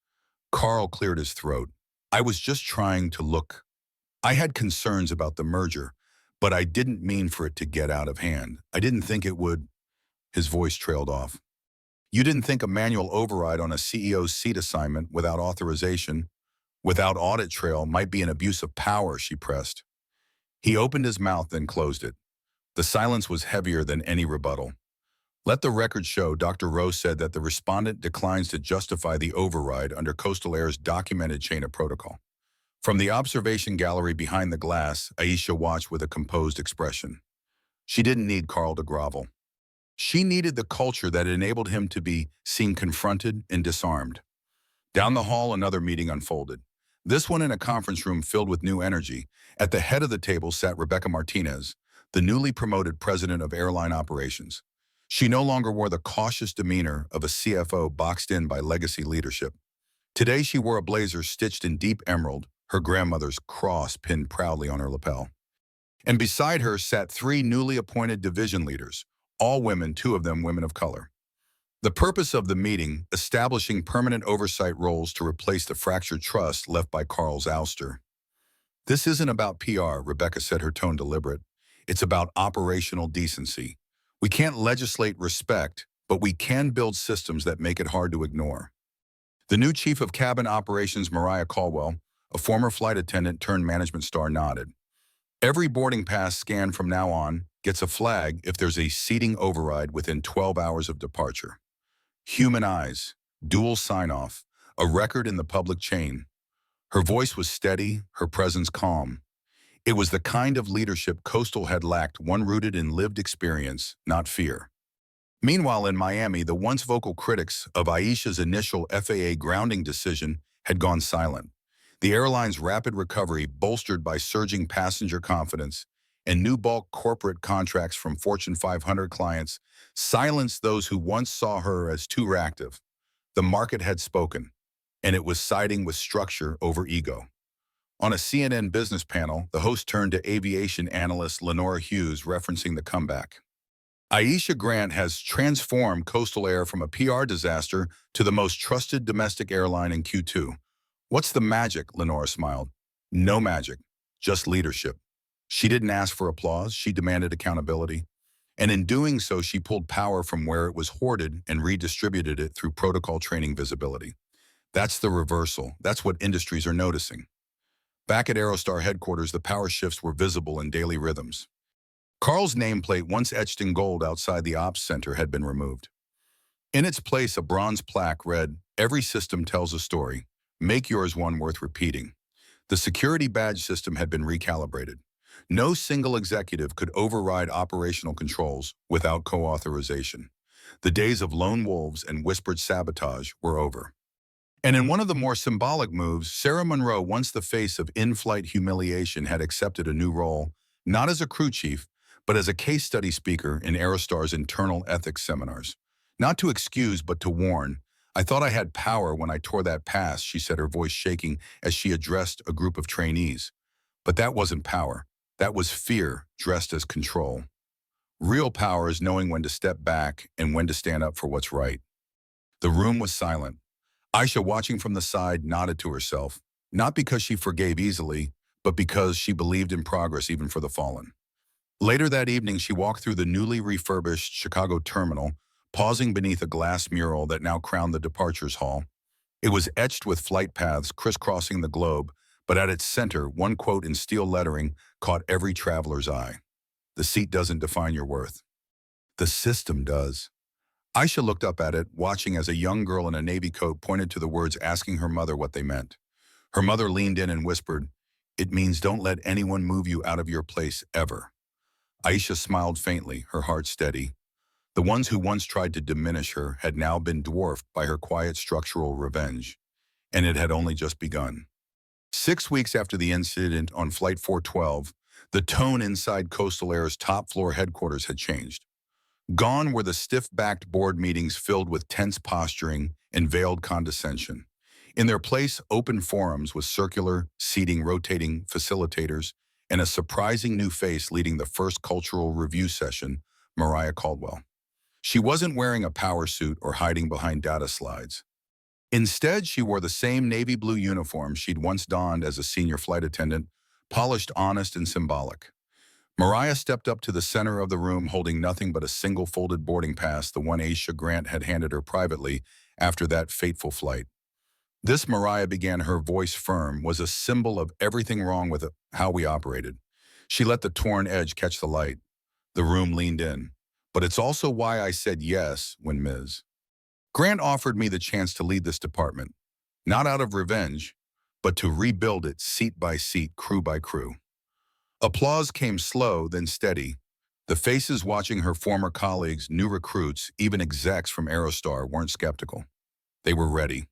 Carl cleared his throat. I was just trying to look. I had concerns about the merger, but I didn't mean for it to get out of hand. I didn't think it would. His voice trailed off. You didn't think a manual override on a CEO's seat assignment without authorization, without audit trail, might be an abuse of power, she pressed. He opened his mouth, then closed it. The silence was heavier than any rebuttal. Let the record show, Dr. Rowe said, that the respondent declines to justify the override under Coastal Air's documented chain of protocol. From the observation gallery behind the glass, Aisha watched with a composed expression. She didn't need Carl to grovel. She needed the culture that enabled him to be seen confronted and disarmed. Down the hall, another meeting unfolded. This one in a conference room filled with new energy. At the head of the table sat Rebecca Martinez, the newly promoted president of airline operations. She no longer wore the cautious demeanor of a CFO boxed in by legacy leadership. Today she wore a blazer stitched in deep emerald, her grandmother's cross pinned proudly on her lapel. And beside her sat 3 newly appointed division leaders, all women, 2 of them women of color. The purpose of the meeting, establishing permanent oversight roles to replace the fractured trust left by Carl's ouster. This isn't about PR, Rebecca said, her tone deliberate. It's about operational decency. We can't legislate respect, but we can build systems that make it hard to ignore. The new chief of cabin operations, Mariah Caldwell, a former flight attendant turned management star, nodded. Every boarding pass scanned from now on gets a flag if there's a seating override within 12 hours of departure. Human eyes, dual sign-off, a record in the public chain. Her voice was steady, her presence calm. It was the kind of leadership Coastal had lacked, one rooted in lived experience, not fear. Meanwhile, in Miami, the once vocal critics of Aisha's initial FAA grounding decision had gone silent. The airline's rapid recovery, bolstered by surging passenger confidence and new bulk corporate contracts from Fortune 500 clients, silenced those who once saw her as too reactive. The market had spoken, and it was siding with structure over ego. On a CNN business panel, the host turned to aviation analyst Lenora Hughes, referencing the comeback. Aisha Grant has transformed Coastal Air from a PR disaster to the most trusted domestic airline in Q2. What's the magic? Lenora smiled. No magic, just leadership. She didn't ask for applause, she demanded accountability. And in doing so, she pulled power from where it was hoarded and redistributed it through protocol training visibility. That's the reversal. That's what industries are noticing. Back at Aerostar headquarters, the power shifts were visible in daily rhythms. Carl's nameplate, once etched in gold outside the ops center, had been removed. In its place, a bronze plaque read, "Every system tells a story. Make yours one worth repeating." The security badge system had been recalibrated. No single executive could override operational controls without co-authorization. The days of lone wolves and whispered sabotage were over. And in one of the more symbolic moves, Sarah Monroe, once the face of in-flight humiliation, had accepted a new role, not as a crew chief, but as a case study speaker in Aerostar's internal ethics seminars. Not to excuse, but to warn. I thought I had power when I tore that pass, she said, her voice shaking as she addressed a group of trainees. But that wasn't power. That was fear dressed as control. Real power is knowing when to step back and when to stand up for what's right. The room was silent. Aisha, watching from the side, nodded to herself, not because she forgave easily, but because she believed in progress even for the fallen. Later that evening, she walked through the newly refurbished Chicago terminal, pausing beneath a glass mural that now crowned the departures hall. It was etched with flight paths crisscrossing the globe, but at its center, one quote in steel lettering caught every traveler's eye. "The seat doesn't define your worth. The system does." Aisha looked up at it, watching as a young girl in a navy coat pointed to the words, asking her mother what they meant. Her mother leaned in and whispered, "It means don't let anyone move you out of your place ever." Aisha smiled faintly, her heart steady. The ones who once tried to diminish her had now been dwarfed by her quiet structural revenge, and it had only just begun. 6 weeks after the incident on Flight 412, the tone inside Coastal Air's top-floor headquarters had changed. Gone were the stiff-backed board meetings filled with tense posturing and veiled condescension. In their place, open forums with circular, seating, rotating facilitators, and a surprising new face leading the first cultural review session, Mariah Caldwell. She wasn't wearing a power suit or hiding behind data slides. Instead, she wore the same navy blue uniform she'd once donned as a senior flight attendant, polished, honest, and symbolic. Mariah stepped up to the center of the room holding nothing but a single folded boarding pass, the one Aisha Grant had handed her privately after that fateful flight. This, Mariah began, her voice firm, was a symbol of everything wrong with how we operated. She let the torn edge catch the light. The room leaned in. "But it's also why I said yes when Ms. Grant offered me the chance to lead this department, not out of revenge, but to rebuild it seat by seat, crew by crew." Applause came slow, then steady. The faces watching her, former colleagues, new recruits, even execs from Aerostar, weren't skeptical. They were ready.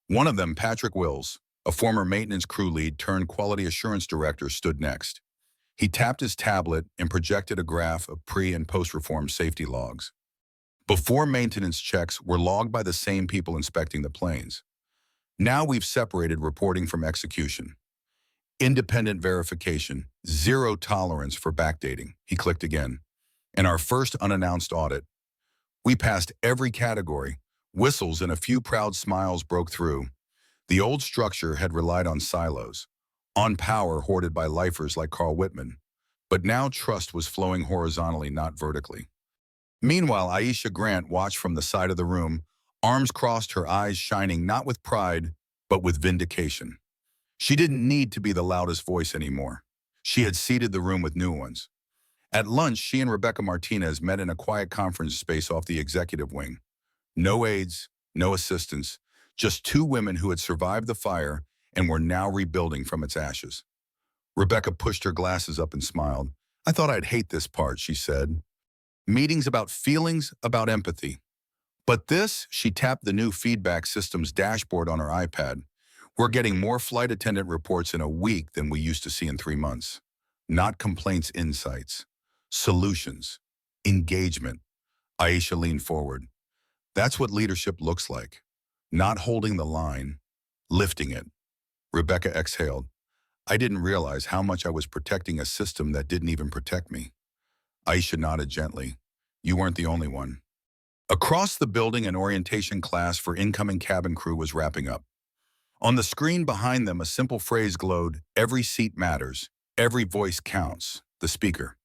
One of them, Patrick Wills, a former maintenance crew lead turned quality assurance director, stood next. He tapped his tablet and projected a graph of pre- and post-reform safety logs. Before, maintenance checks were logged by the same people inspecting the planes. Now we've separated reporting from execution. Independent verification, zero tolerance for backdating. He clicked again. And our first unannounced audit. We passed every category. Whistles and a few proud smiles broke through. The old structure had relied on silos, on power hoarded by lifers like Carl Whitman. But now trust was flowing horizontally, not vertically. Meanwhile, Aisha Grant watched from the side of the room, arms crossed, her eyes shining not with pride, but with vindication. She didn't need to be the loudest voice anymore. She had seated the room with new ones. At lunch, she and Rebecca Martinez met in a quiet conference space off the executive wing. No aides, no assistants, just two women who had survived the fire and were now rebuilding from its ashes. Rebecca pushed her glasses up and smiled. "I thought I'd hate this part," she said. "Meetings about feelings, about empathy. But this," she tapped the new feedback system's dashboard on her iPad. "We're getting more flight attendant reports in a week than we used to see in 3 months. Not complaints, insights. Solutions. Engagement." Aisha leaned forward. "That's what leadership looks like. Not holding the line, lifting it." Rebecca exhaled. "I didn't realize how much I was protecting a system that didn't even protect me." Aisha nodded gently. "You weren't the only one." Across the building, an orientation class for incoming cabin crew was wrapping up. On the screen behind them, a simple phrase glowed: "Every seat matters. Every voice counts." The speaker,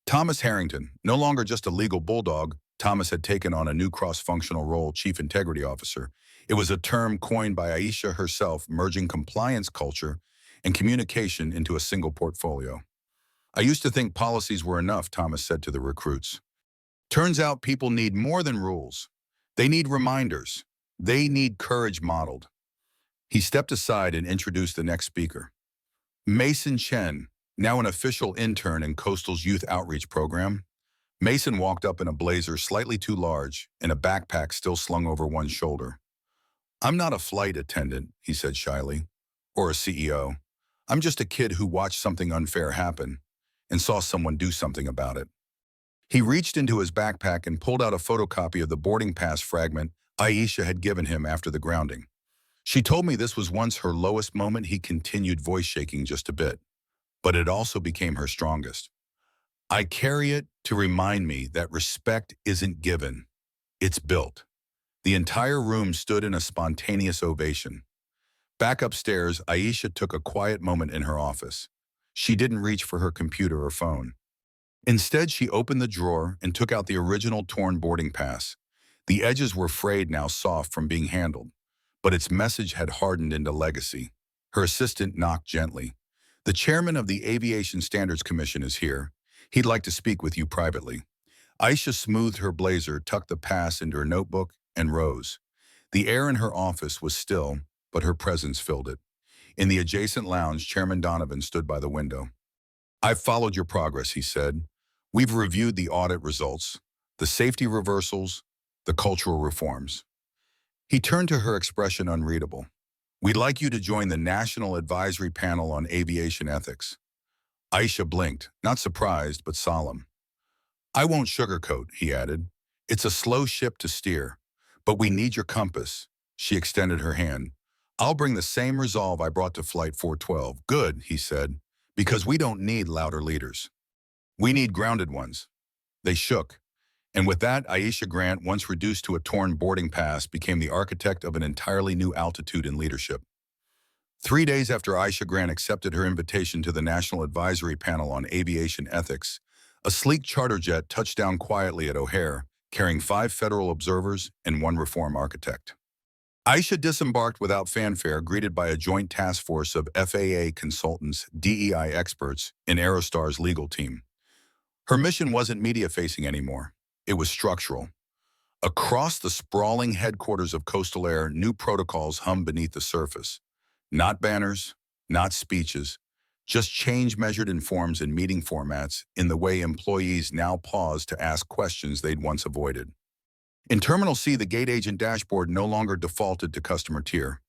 Thomas Harrington, no longer just a legal bulldog. Thomas had taken on a new cross-functional role, Chief Integrity Officer. It was a term coined by Aisha herself, merging compliance culture and communication into a single portfolio. "I used to think policies were enough," Thomas said to the recruits. "Turns out people need more than rules. They need reminders. They need courage modeled." He stepped aside and introduced the next speaker, Mason Chen, now an official intern in Coastal's youth outreach program. Mason walked up in a blazer slightly too large and a backpack still slung over one shoulder. "I'm not a flight attendant," he said shyly, "or a CEO. I'm just a kid who watched something unfair happen and saw someone do something about it." He reached into his backpack and pulled out a photocopy of the boarding pass fragment Aisha had given him after the grounding. "She told me this was once her lowest moment," he continued, voice shaking just a bit, "but it also became her strongest. I carry it to remind me that respect isn't given, it's built." The entire room stood in a spontaneous ovation. Back upstairs, Aisha took a quiet moment in her office. She didn't reach for her computer or phone. Instead, she opened the drawer and took out the original torn boarding pass. The edges were frayed, now soft from being handled, but its message had hardened into legacy. Her assistant knocked gently. "The chairman of the Aviation Standards Commission is here. He'd like to speak with you privately." Aisha smoothed her blazer, tucked the pass into her notebook, and rose. The air in her office was still, but her presence filled it. In the adjacent lounge, Chairman Donovan stood by the window. "I've followed your progress," he said. "We've reviewed the audit results, the safety reversals, the cultural reforms." He turned to her, expression unreadable. "We'd like you to join the National Advisory Panel on Aviation Ethics." Aisha blinked, not surprised, but solemn. "I won't sugarcoat," he added. "It's a slow ship to steer, but we need your compass." She extended her hand. "I'll bring the same resolve I brought to Flight 412. "Good," he said, "because we don't need louder leaders. We need grounded ones." They shook. And with that, Aisha Grant, once reduced to a torn boarding pass, became the architect of an entirely new altitude in leadership. 3 days after Aisha Grant accepted her invitation to the National Advisory Panel on Aviation Ethics, a sleek charter jet touched down quietly at O'Hare, carrying 5 federal observers and 1 reform architect. Aisha disembarked without fanfare, greeted by a joint task force of FAA consultants, DEI experts, and Aerostar's legal team. Her mission wasn't media-facing anymore. It was structural. Across the sprawling headquarters of Coastal Air, new protocols hummed beneath the surface. Not banners, not speeches, just change measured in forms and meeting formats, in the way employees now paused to ask questions they'd once avoided. In Terminal C, the gate agent dashboard no longer defaulted to customer tier.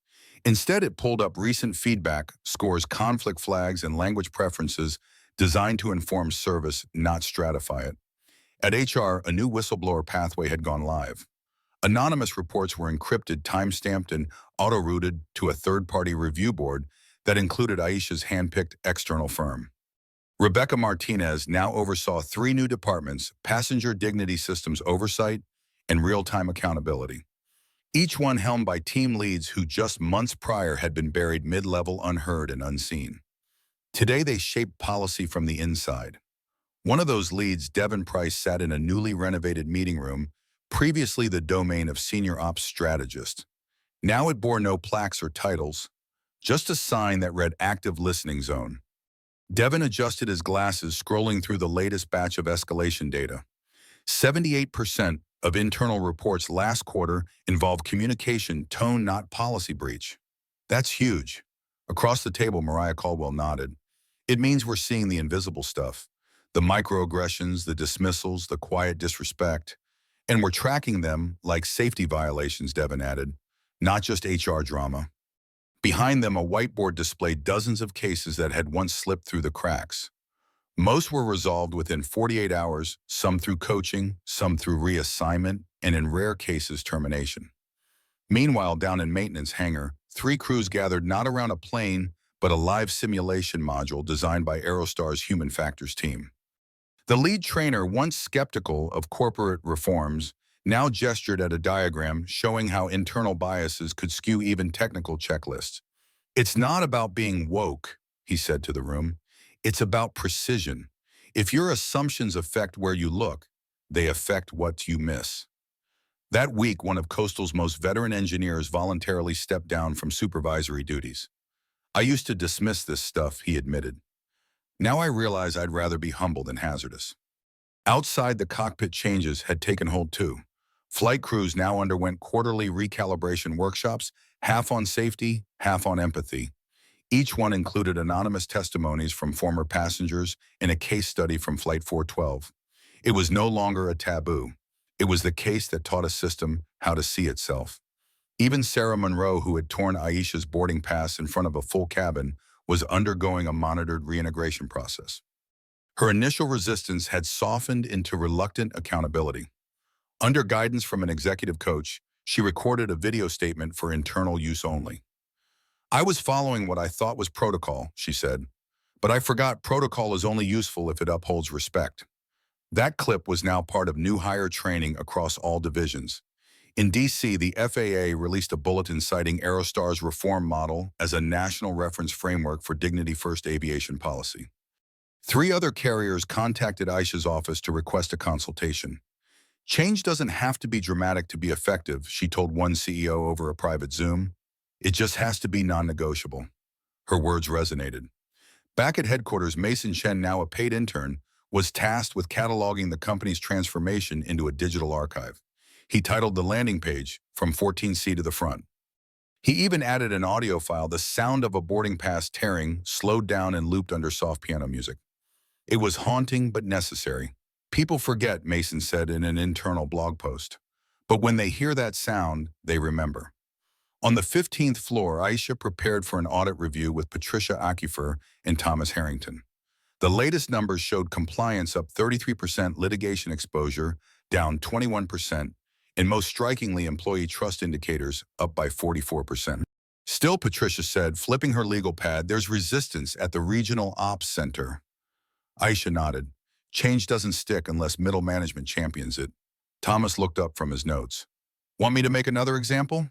Instead, it pulled up recent feedback, scores, conflict flags, and language preferences designed to inform service, not stratify it. At HR, a new whistleblower pathway had gone live. Anonymous reports were encrypted, time-stamped, and auto-routed to a third-party review board that included Aisha's hand-picked external firm. Rebecca Martinez now oversaw 3 new departments: Passenger Dignity Systems Oversight and Real-Time Accountability. Each one helmed by team leads who just months prior had been buried mid-level, unheard and unseen. Today, they shaped policy from the inside. One of those leads, Devin Price, sat in a newly renovated meeting room, previously the domain of senior ops strategist. Now it bore no plaques or titles, just a sign that read "Active Listening Zone." Devin adjusted his glasses, scrolling through the latest batch of escalation data. 78% of internal reports last quarter involved communication tone, not policy breach. That's huge. Across the table, Mariah Caldwell nodded. "It means we're seeing the invisible stuff. The microaggressions, the dismissals, the quiet disrespect. And we're tracking them like safety violations," Devin added, "not just HR drama." Behind them, a whiteboard displayed dozens of cases that had once slipped through the cracks. Most were resolved within 48 hours, some through coaching, some through reassignment, and in rare cases, termination. Meanwhile, down in maintenance hangar, 3 crews gathered not around a plane, but a live simulation module designed by Aerostar's human factors team. The lead trainer, once skeptical of corporate reforms, now gestured at a diagram showing how internal biases could skew even technical checklists. "It's not about being woke," he said to the room. "It's about precision. If your assumptions affect where you look, they affect what you miss." That week, one of Coastal's most veteran engineers voluntarily stepped down from supervisory duties. "I used to dismiss this stuff," he admitted. "Now I realize I'd rather be humble than hazardous." Outside, the cockpit changes had taken hold too. Flight crews now underwent quarterly recalibration workshops, half on safety, half on empathy. Each one included anonymous testimonies from former passengers and a case study from Flight 412. It was no longer a taboo. It was the case that taught a system how to see itself. Even Sarah Monroe, who had torn Aisha's boarding pass in front of a full cabin, was undergoing a monitored reintegration process. Her initial resistance had softened into reluctant accountability. Under guidance from an executive coach, she recorded a video statement for internal use only. "I was following what I thought was protocol," she said, "but I forgot protocol is only useful if it upholds respect." That clip was now part of new hire training across all divisions. In D.C., the FAA released a bulletin citing Aerostar's reform model as a national reference framework for dignity-first aviation policy. 3 other carriers contacted Aisha's office to request a consultation. "Change doesn't have to be dramatic to be effective," she told one CEO over a private Zoom. "It just has to be non-negotiable." Her words resonated. Back at headquarters, Mason Chen, now a paid intern, was tasked with cataloging the company's transformation into a digital archive. He titled the landing page, "From 14C to the Front." He even added an audio file, the sound of a boarding pass tearing, slowed down and looped under soft piano music. It was haunting but necessary. "People forget," Mason said in an internal blog post. "But when they hear that sound, they remember." On the 15th floor, Aisha prepared for an audit review with Patricia Aquifer and Thomas Harrington. The latest numbers showed compliance up 33%, litigation exposure down 21%, and most strikingly, employee trust indicators up by 44%. "Still," Patricia said, flipping her legal pad, "there's resistance at the regional ops center." Aisha nodded. "Change doesn't stick unless middle management champions it." Thomas looked up from his notes. "Want me to make another example?"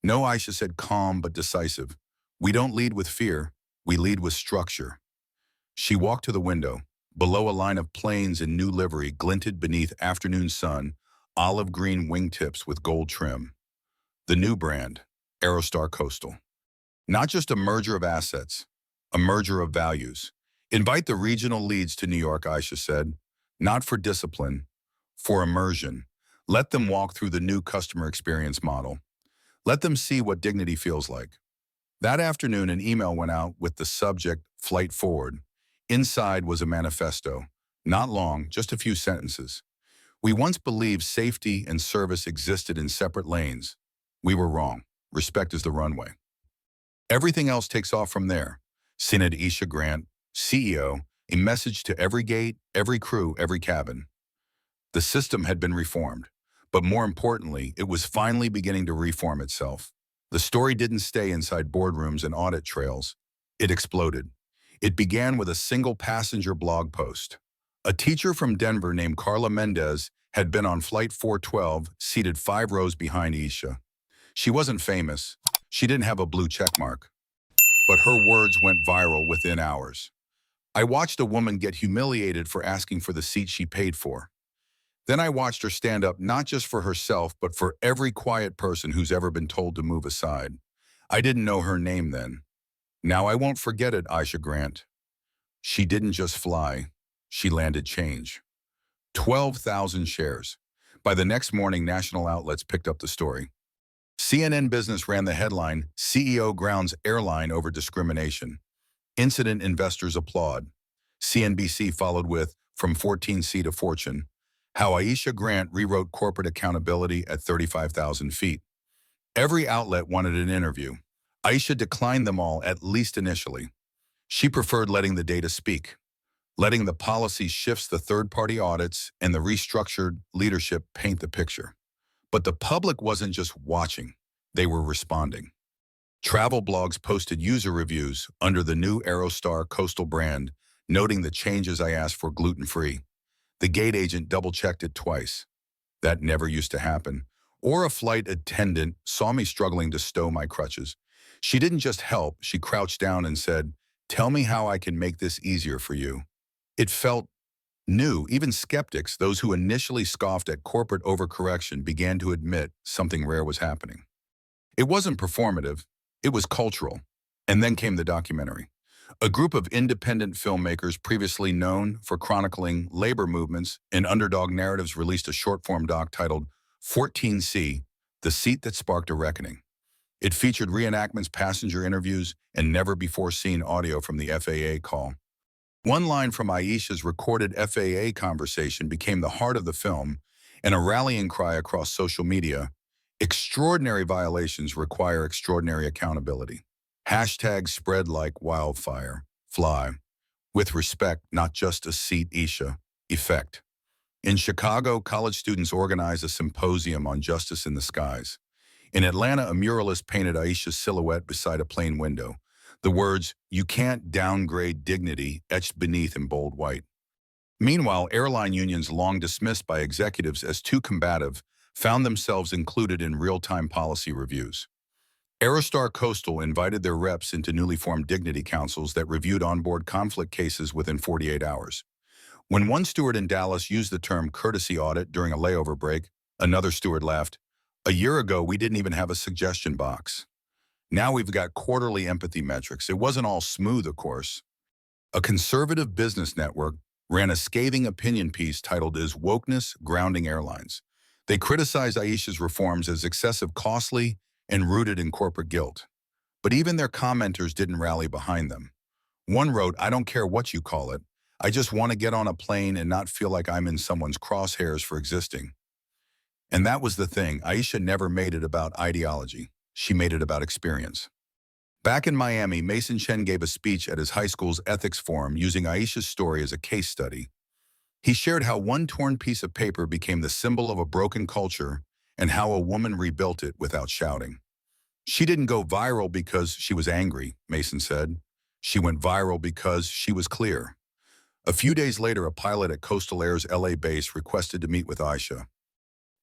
"No," Aisha said, calm but decisive. "We don't lead with fear, we lead with structure." She walked to the window. Below, a line of planes in new livery glinted beneath afternoon sun, olive green wingtips with gold trim. The new brand, Aerostar Coastal. Not just a merger of assets, a merger of values. "Invite the regional leads to New York," Aisha said. "Not for discipline, for immersion. Let them walk through the new customer experience model. Let them see what dignity feels like." That afternoon, an email went out with the subject, "Flight Forward." Inside was a manifesto. Not long, just a few sentences. "We once believed safety and service existed in separate lanes. We were wrong. Respect is the runway. Everything else takes off from there." Synod Aisha Grant, CEO, a message to every gate, every crew, every cabin. The system had been reformed, but more importantly, it was finally beginning to reform itself. The story didn't stay inside boardrooms and audit trails. It exploded. It began with a single passenger blog post. A teacher from Denver named Carla Mendez had been on Flight 412, seated 5 rows behind Aisha. She wasn't famous. She didn't have a blue checkmark. But her words went viral within hours. "I watched a woman get humiliated for asking for the seat she paid for. Then I watched her stand up not just for herself, but for every quiet person who's ever been told to move aside. I didn't know her name then. Now I won't forget it, Aisha Grant. She didn't just fly. She landed change." 12,000 shares. By the next morning, national outlets picked up the story. CNN Business ran the headline, "CEO Grounds Airline Over Discrimination. Incident Investors Applaud." CNBC followed with, "From 14C to Fortune. How Aisha Grant Rewrote Corporate Accountability at 35,000 Feet." Every outlet wanted an interview. Aisha declined them all, at least initially. She preferred letting the data speak, letting the policy shifts, the third-party audits, and the restructured leadership paint the picture. But the public wasn't just watching, they were responding. Travel blogs posted user reviews under the new Aerostar Coastal brand, noting the changes. "I asked for gluten-free. The gate agent double-checked it twice. That never used to happen." Or a flight attendant saw me struggling to stow my crutches. She didn't just help, she crouched down and said, "Tell me how I can make this easier for you." It felt new. Even skeptics, those who initially scoffed at corporate overcorrection, began to admit something rare was happening. It wasn't performative, it was cultural. And then came the documentary. A group of independent filmmakers previously known for chronicling labor movements and underdog narratives released a short-form doc titled 14C, The Seat That Sparked a Reckoning. It featured reenactments, passenger interviews, and never-before-seen audio from the FAA call. One line from Aisha's recorded FAA conversation became the heart of the film and a rallying cry across social media. Extraordinary violations require extraordinary accountability. Hashtags spread like wildfire. Fly. With respect, not just a seat, Aisha. Effect. In Chicago, college students organized a symposium on justice in the skies. In Atlanta, a muralist painted Aisha's silhouette beside a plane window. The words, "You can't downgrade dignity," etched beneath in bold white. Meanwhile, airline unions, long dismissed by executives as too combative, found themselves included in real-time policy reviews. Aerostar Coastal invited their reps into newly formed dignity councils that reviewed onboard conflict cases within 48 hours. When one steward in Dallas used the term courtesy audit during a layover break, another steward laughed, "A year ago, we didn't even have a suggestion box. Now we've got quarterly empathy metrics." It wasn't all smooth, of course. A conservative business network ran a scathing opinion piece titled "Is Wokeness Grounding Airlines?" They criticized Aisha's reforms as excessive, costly, and rooted in corporate guilt. But even their commenters didn't rally behind them. One wrote, "I don't care what you call it. I just want to get on a plane and not feel like I'm in someone's crosshairs for existing." And that was the thing. Aisha never made it about ideology. She made it about experience. Back in Miami, Mason Chen gave a speech at his high school's ethics forum using Aisha's story as a case study. He shared how one torn piece of paper became the symbol of a broken culture and how a woman rebuilt it without shouting. She didn't go viral because she was angry, Mason said. She went viral because she was clear. A few days later, a pilot at Coastal Air's LA base requested to meet with Aisha.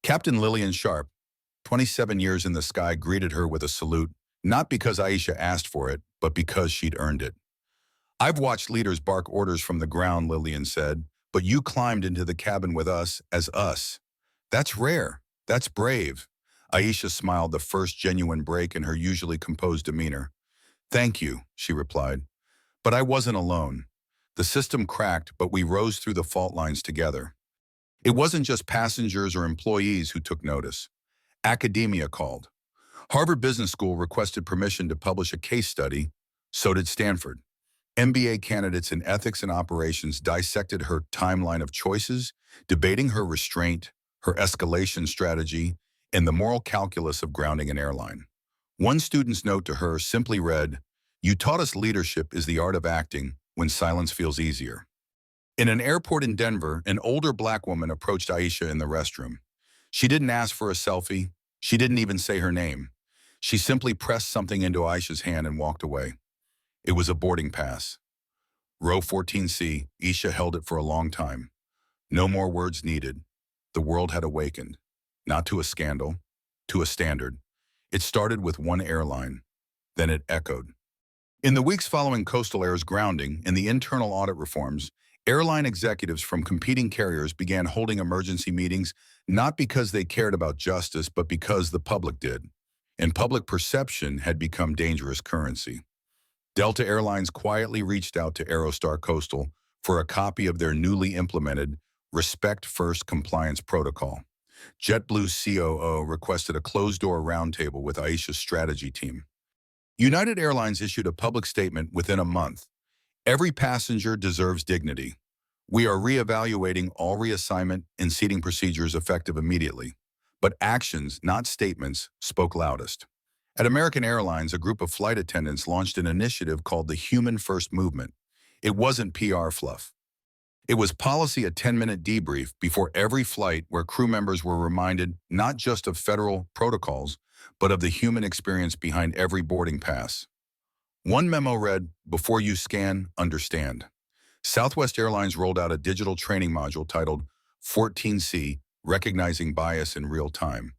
Captain Lillian Sharp, 27 years in the sky, greeted her with a salute, not because Aisha asked for it, but because she'd earned it. "I've watched leaders bark orders from the ground," Lillian said, "but you climbed into the cabin with us as us. That's rare. That's brave." Aisha smiled, the first genuine break in her usually composed demeanor. "Thank you," she replied. "But I wasn't alone. The system cracked, but we rose through the fault lines together." It wasn't just passengers or employees who took notice. Academia called. Harvard Business School requested permission to publish a case study. So did Stanford. MBA candidates in ethics and operations dissected her timeline of choices, debating her restraint, her escalation strategy, and the moral calculus of grounding an airline. One student's note to her simply read, "You taught us leadership is the art of acting when silence feels easier." In an airport in Denver, an older black woman approached Aisha in the restroom. She didn't ask for a selfie. She didn't even say her name. She simply pressed something into Aisha's hand and walked away. It was a boarding pass. Row 14C, Aisha held it for a long time. No more words needed. The world had awakened. Not to a scandal, to a standard. It started with one airline. Then it echoed. In the weeks following Coastal Air's grounding and the internal audit reforms, airline executives from competing carriers began holding emergency meetings, not because they cared about justice, but because the public did. And public perception had become dangerous currency. Delta Airlines quietly reached out to Aerostar Coastal for a copy of their newly implemented Respect First compliance protocol. JetBlue's COO requested a closed-door roundtable with Aisha's strategy team. United Airlines issued a public statement within a month. "Every passenger deserves dignity. We are reevaluating all reassignment and seating procedures effective immediately." But actions, not statements, spoke loudest. At American Airlines, a group of flight attendants launched an initiative called the Human First Movement. It wasn't PR fluff. It was policy, a 10-minute debrief before every flight where crew members were reminded not just of federal protocols, but of the human experience behind every boarding pass. One memo read, "Before you scan, understand." Southwest Airlines rolled out a digital training module titled 14C, Recognizing Bias in Real Time.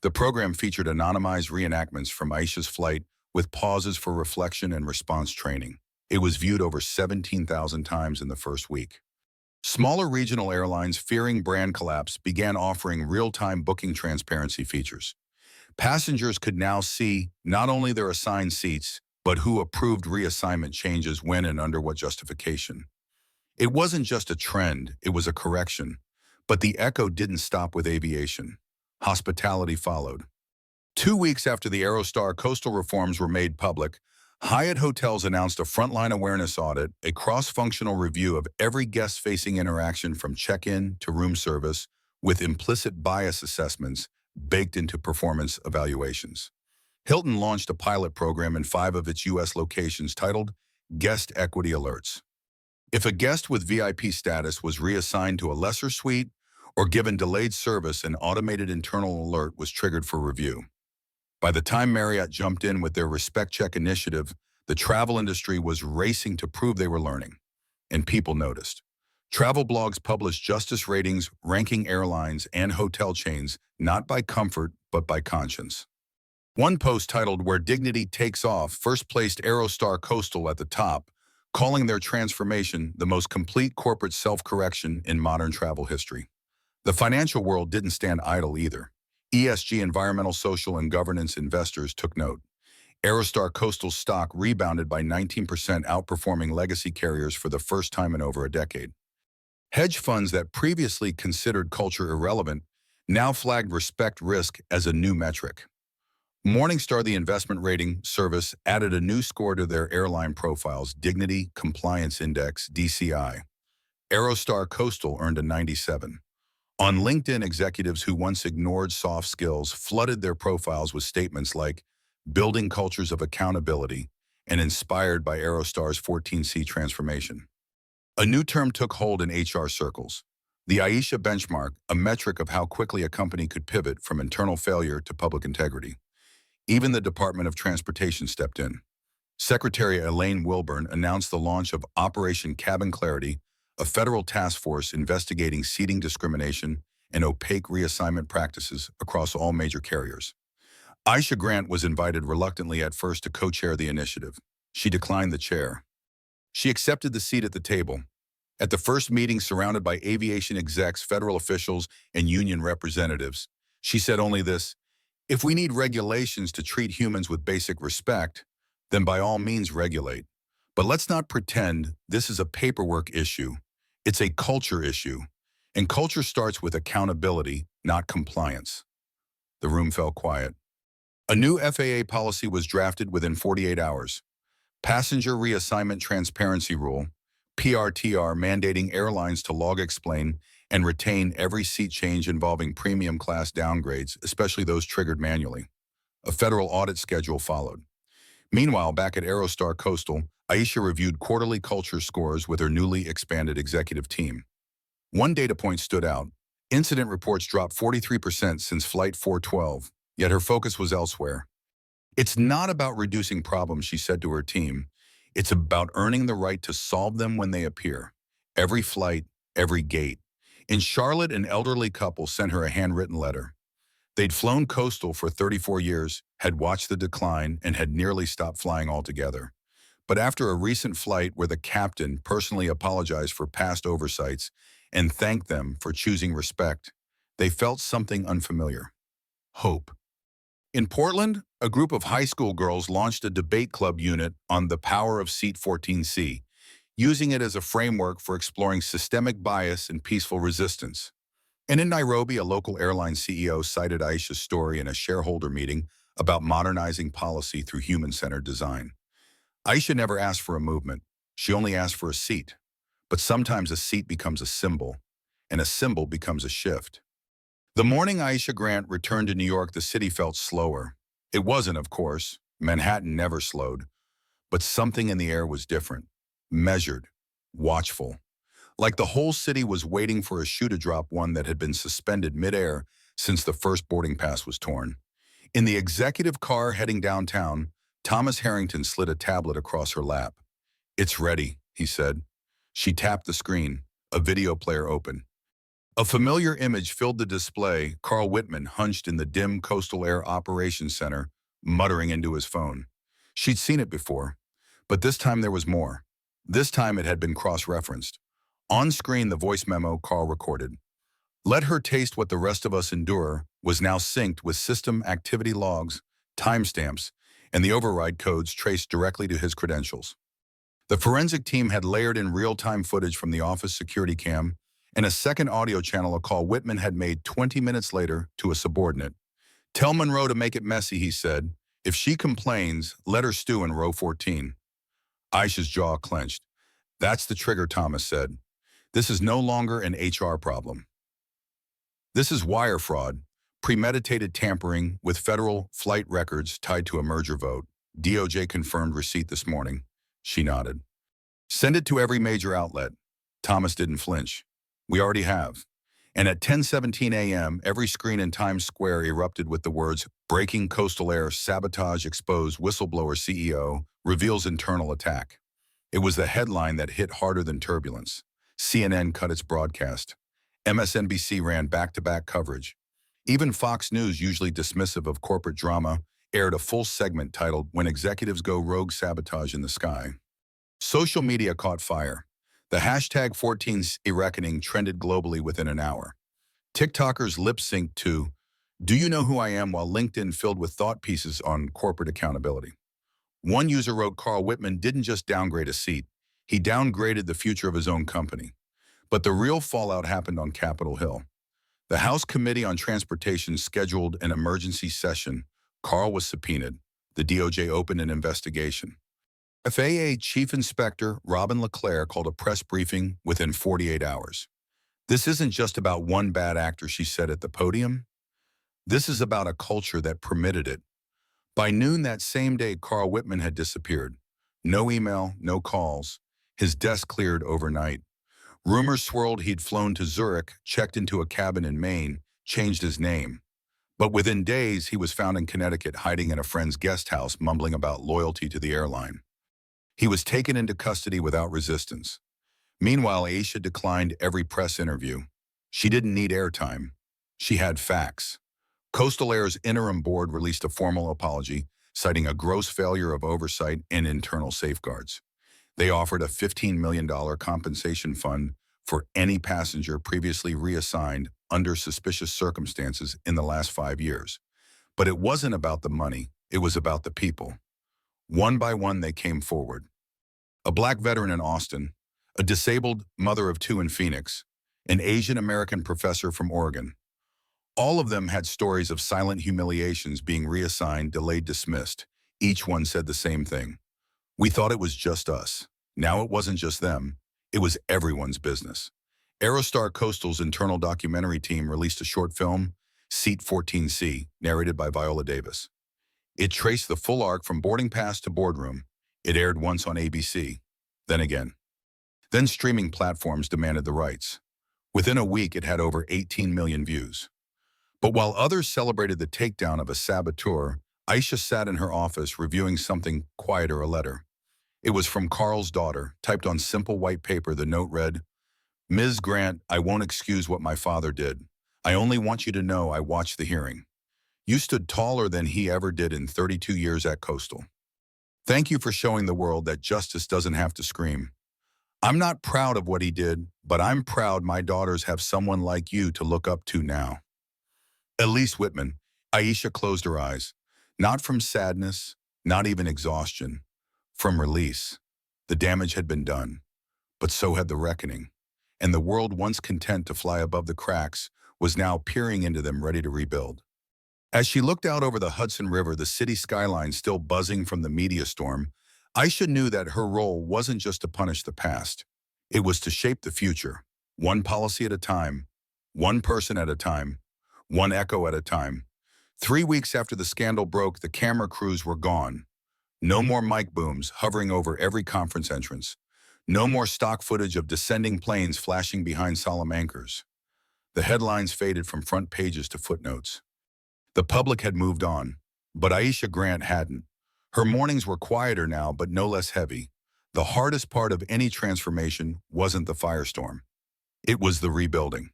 The program featured anonymized reenactments from Aisha's flight with pauses for reflection and response training. It was viewed over 17,000 times in the first week. Smaller regional airlines, fearing brand collapse, began offering real-time booking transparency features. Passengers could now see not only their assigned seats, but who approved reassignment changes when and under what justification. It wasn't just a trend, it was a correction. But the echo didn't stop with aviation. Hospitality followed. 2 weeks after the Aerostar coastal reforms were made public, Hyatt Hotels announced a frontline awareness audit, a cross-functional review of every guest-facing interaction from check-in to room service, with implicit bias assessments baked into performance evaluations. Hilton launched a pilot program in 5 of its U.S. locations titled Guest Equity Alerts. If a guest with VIP status was reassigned to a lesser suite or given delayed service, an automated internal alert was triggered for review. By the time Marriott jumped in with their Respect Check initiative, the travel industry was racing to prove they were learning, and people noticed. Travel blogs published justice ratings, ranking airlines and hotel chains not by comfort but by conscience. One post titled "Where Dignity Takes Off" first placed Aerostar Coastal at the top, calling their transformation the most complete corporate self-correction in modern travel history. The financial world didn't stand idle either. ESG, environmental, social, and governance investors took note. Aerostar Coastal's stock rebounded by 19%, outperforming legacy carriers for the first time in over a decade. Hedge funds that previously considered culture irrelevant now flagged respect risk as a new metric. Morningstar, the investment rating service, added a new score to their airline profiles, Dignity Compliance Index, DCI. Aerostar Coastal earned a 97. On LinkedIn, executives who once ignored soft skills flooded their profiles with statements like "building cultures of accountability" and "inspired by Aerostar's 14C transformation." A new term took hold in HR circles, the Aisha benchmark, a metric of how quickly a company could pivot from internal failure to public integrity. Even the Department of Transportation stepped in. Secretary Elaine Wilburn announced the launch of Operation Cabin Clarity, a federal task force investigating seating discrimination and opaque reassignment practices across all major carriers. Aisha Grant was invited reluctantly at first to co-chair the initiative. She declined the chair. She accepted the seat at the table. At the first meeting, surrounded by aviation execs, federal officials, and union representatives, she said only this: "If we need regulations to treat humans with basic respect, then by all means regulate. But let's not pretend this is a paperwork issue. It's a culture issue. And culture starts with accountability, not compliance." The room fell quiet. A new FAA policy was drafted within 48 hours. Passenger Reassignment Transparency Rule, PRTR, mandating airlines to log, explain, and retain every seat change involving premium class downgrades, especially those triggered manually. A federal audit schedule followed. Meanwhile, back at Aerostar Coastal, Aisha reviewed quarterly culture scores with her newly expanded executive team. One data point stood out. Incident reports dropped 43% since Flight 412, yet her focus was elsewhere. "It's not about reducing problems," she said to her team. "It's about earning the right to solve them when they appear. Every flight, every gate." In Charlotte, an elderly couple sent her a handwritten letter. They'd flown Coastal for 34 years, had watched the decline, and had nearly stopped flying altogether. But after a recent flight where the captain personally apologized for past oversights and thanked them for choosing respect, they felt something unfamiliar: hope. In Portland, a group of high school girls launched a debate club unit on the power of Seat 14C, using it as a framework for exploring systemic bias and peaceful resistance. And in Nairobi, a local airline CEO cited Aisha's story in a shareholder meeting about modernizing policy through human-centered design. Aisha never asked for a movement. She only asked for a seat. But sometimes a seat becomes a symbol, and a symbol becomes a shift. The morning Aisha Grant returned to New York, the city felt slower. It wasn't, of course. Manhattan never slowed. But something in the air was different, measured, watchful. Like the whole city was waiting for a shoe to drop, one that had been suspended midair since the first boarding pass was torn. In the executive car heading downtown, Thomas Harrington slid a tablet across her lap. "It's ready," he said. She tapped the screen. A video player opened. A familiar image filled the display: Carl Whitman hunched in the dim Coastal Air Operations Center, muttering into his phone. She'd seen it before, but this time there was more. This time it had been cross-referenced. On screen, the voice memo Carl recorded. "Let her taste what the rest of us endure" was now synced with system activity logs, timestamps, and the override codes traced directly to his credentials. The forensic team had layered in real-time footage from the office security cam and a second audio channel, a call Whitman had made 20 minutes later to a subordinate. Tell Monroe to make it messy, he said. If she complains, let her stew in row 14. Aisha's jaw clenched. That's the trigger, Thomas said. This is no longer an HR problem. This is wire fraud, premeditated tampering with federal flight records tied to a merger vote. DOJ confirmed receipt this morning. She nodded. Send it to every major outlet. Thomas didn't flinch. We already have. And at 10:17 a.m., every screen in Times Square erupted with the words, "Breaking Coastal Air Sabotage Exposed Whistleblower CEO Reveals Internal Attack." It was the headline that hit harder than turbulence. CNN cut its broadcast. MSNBC ran back-to-back coverage. Even Fox News, usually dismissive of corporate drama, aired a full segment titled "When Executives Go Rogue Sabotage in the Sky." Social media caught fire. The hashtag 14C reckoning trended globally within an hour. TikTokers lip-synced to "Do You Know Who I Am?" while LinkedIn filled with thought pieces on corporate accountability. One user wrote Carl Whitman didn't just downgrade a seat, he downgraded the future of his own company. But the real fallout happened on Capitol Hill. The House Committee on Transportation scheduled an emergency session. Carl was subpoenaed. The DOJ opened an investigation. FAA Chief Inspector Robin LeClaire called a press briefing within 48 hours. This isn't just about one bad actor, she said at the podium. This is about a culture that permitted it. By noon that same day, Carl Whitman had disappeared. No email, no calls. His desk cleared overnight. Rumors swirled he'd flown to Zurich, checked into a cabin in Maine, changed his name. But within days, he was found in Connecticut hiding in a friend's guest house, mumbling about loyalty to the airline. He was taken into custody without resistance. Meanwhile, Aisha declined every press interview. She didn't need airtime. She had facts. Coastal Air's interim board released a formal apology, citing a gross failure of oversight and internal safeguards. They offered a $15 million compensation fund for any passenger previously reassigned under suspicious circumstances in the last 5 years. But it wasn't about the money, it was about the people. One by one, they came forward. A Black veteran in Austin, a disabled mother of 2 in Phoenix, an Asian American professor from Oregon. All of them had stories of silent humiliations, being reassigned, delayed, dismissed. Each one said the same thing. We thought it was just us. Now it wasn't just them. It was everyone's business. Aerostar Coastal's internal documentary team released a short film, Seat 14C, narrated by Viola Davis. It traced the full arc from boarding pass to boardroom. It aired once on ABC, then again. Then streaming platforms demanded the rights. Within a week, it had over 18 million views. But while others celebrated the takedown of a saboteur, Aisha sat in her office reviewing something quieter, a letter. It was from Carl's daughter, typed on simple white paper. The note read, "Ms. Grant, I won't excuse what my father did. I only want you to know I watched the hearing. You stood taller than he ever did in 32 years at Coastal. Thank you for showing the world that justice doesn't have to scream. I'm not proud of what he did, but I'm proud my daughters have someone like you to look up to now." Elise Whitman. Aisha closed her eyes. Not from sadness, not even exhaustion. From release. The damage had been done, but so had the reckoning. And the world, once content to fly above the cracks, was now peering into them, ready to rebuild. As she looked out over the Hudson River, the city skyline still buzzing from the media storm, Aisha knew that her role wasn't just to punish the past. It was to shape the future, one policy at a time, one person at a time, one echo at a time. 3 weeks after the scandal broke, the camera crews were gone. No more mic booms hovering over every conference entrance. No more stock footage of descending planes flashing behind solemn anchors. The headlines faded from front pages to footnotes. The public had moved on, but Aisha Grant hadn't. Her mornings were quieter now, but no less heavy. The hardest part of any transformation wasn't the firestorm. It was the rebuilding.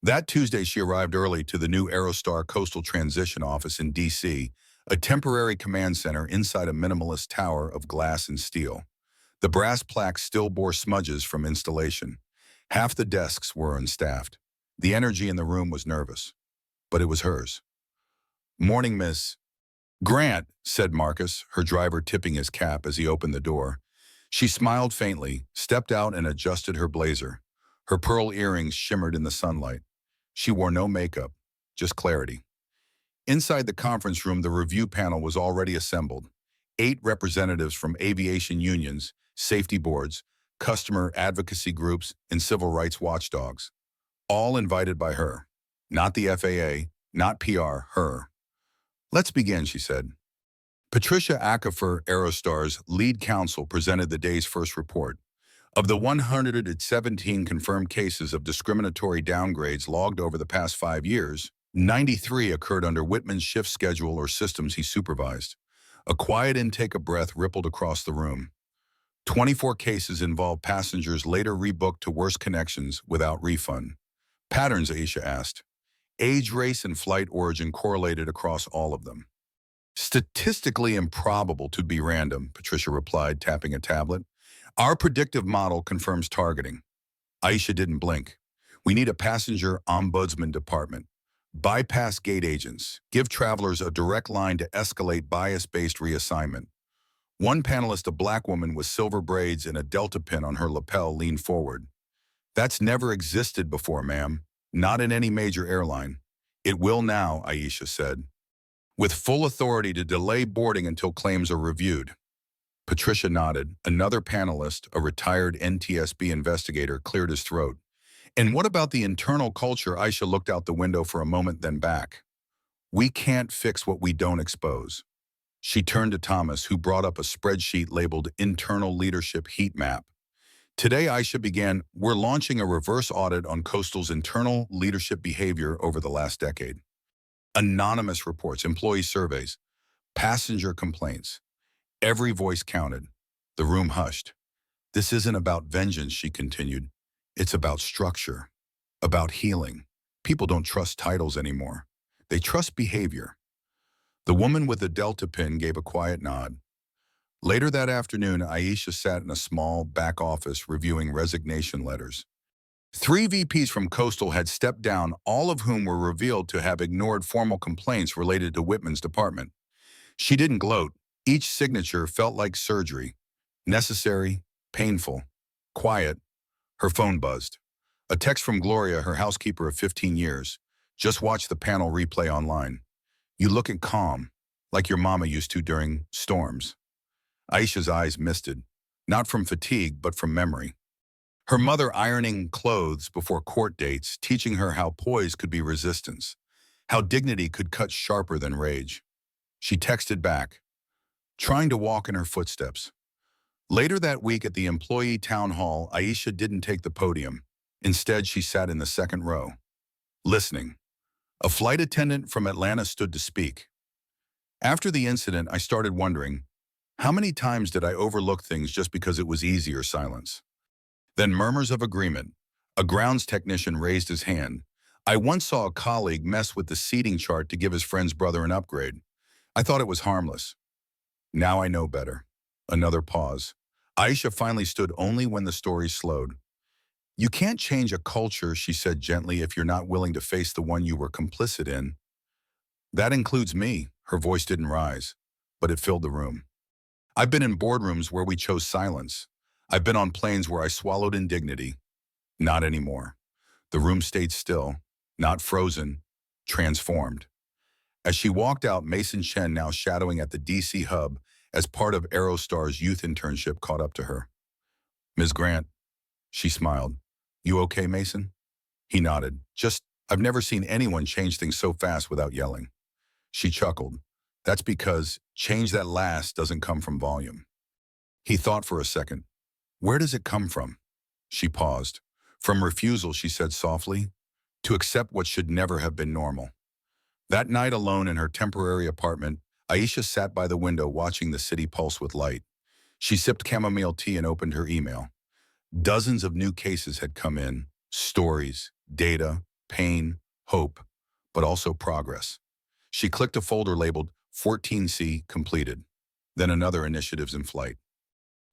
That Tuesday, she arrived early to the new Aerostar Coastal Transition Office in D.C., a temporary command center inside a minimalist tower of glass and steel. The brass plaques still bore smudges from installation. Half the desks were unstaffed. The energy in the room was nervous, but it was hers. "Morning, Miss Grant," said Marcus, her driver tipping his cap as he opened the door. She smiled faintly, stepped out and adjusted her blazer. Her pearl earrings shimmered in the sunlight. She wore no makeup, just clarity. Inside the conference room, the review panel was already assembled. 8 representatives from aviation unions, safety boards, customer advocacy groups, and civil rights watchdogs, all invited by her. Not the FAA, not PR, her. "Let's begin," she said. Patricia Aquifer, Aerostar's lead counsel, presented the day's first report. Of the 117 confirmed cases of discriminatory downgrades logged over the past 5 years, 93 occurred under Whitman's shift schedule or systems he supervised. A quiet intake of breath rippled across the room. 24 cases involved passengers later rebooked to worse connections without refund. Patterns, Aisha asked. Age, race, and flight origin correlated across all of them. Statistically improbable to be random, Patricia replied, tapping a tablet. Our predictive model confirms targeting. Aisha didn't blink. We need a passenger ombudsman department. Bypass gate agents. Give travelers a direct line to escalate bias-based reassignment. One panelist, a black woman with silver braids and a delta pin on her lapel, leaned forward. That's never existed before, ma'am. Not in any major airline. It will now, Aisha said, with full authority to delay boarding until claims are reviewed. Patricia nodded. Another panelist, a retired NTSB investigator, cleared his throat. And what about the internal culture? Aisha looked out the window for a moment, then back. We can't fix what we don't expose. She turned to Thomas, who brought up a spreadsheet labeled Internal Leadership Heat Map. Today, Aisha began, we're launching a reverse audit on Coastal's internal leadership behavior over the last decade. Anonymous reports, employee surveys, passenger complaints. Every voice counted. The room hushed. This isn't about vengeance, she continued. It's about structure, about healing. People don't trust titles anymore. They trust behavior. The woman with the delta pin gave a quiet nod. Later that afternoon, Aisha sat in a small back office reviewing resignation letters. 3 VPs from Coastal had stepped down, all of whom were revealed to have ignored formal complaints related to Whitman's department. She didn't gloat. Each signature felt like surgery. Necessary, painful, quiet. Her phone buzzed. A text from Gloria, her housekeeper of 15 years. Just watch the panel replay online. You look at calm, like your mama used to during storms. Aisha's eyes misted, not from fatigue, but from memory. Her mother ironing clothes before court dates, teaching her how poise could be resistance, how dignity could cut sharper than rage. She texted back, trying to walk in her footsteps. Later that week at the employee town hall, Aisha didn't take the podium. Instead, she sat in the second row, listening. A flight attendant from Atlanta stood to speak. After the incident, I started wondering, how many times did I overlook things just because it was easy or silence? Then murmurs of agreement. A grounds technician raised his hand. I once saw a colleague mess with the seating chart to give his friend's brother an upgrade. I thought it was harmless. Now I know better. Another pause. Aisha finally stood only when the story slowed. You can't change a culture, she said gently, if you're not willing to face the one you were complicit in. That includes me. Her voice didn't rise, but it filled the room. I've been in boardrooms where we chose silence. I've been on planes where I swallowed indignity. Not anymore. The room stayed still, not frozen, transformed. As she walked out, Mason Chen, now shadowing at the DC hub as part of Aerostar's youth internship, caught up to her. Ms. Grant, she smiled. You okay, Mason? He nodded. I've never seen anyone change things so fast without yelling. She chuckled. That's because change that lasts doesn't come from volume. He thought for a second. Where does it come from? She paused. From refusal, she said softly, to accept what should never have been normal. That night, alone in her temporary apartment, Aisha sat by the window watching the city pulse with light. She sipped chamomile tea and opened her email. Dozens of new cases had come in, stories, data, pain, hope, but also progress. She clicked a folder labeled 14C completed, then another initiatives in flight.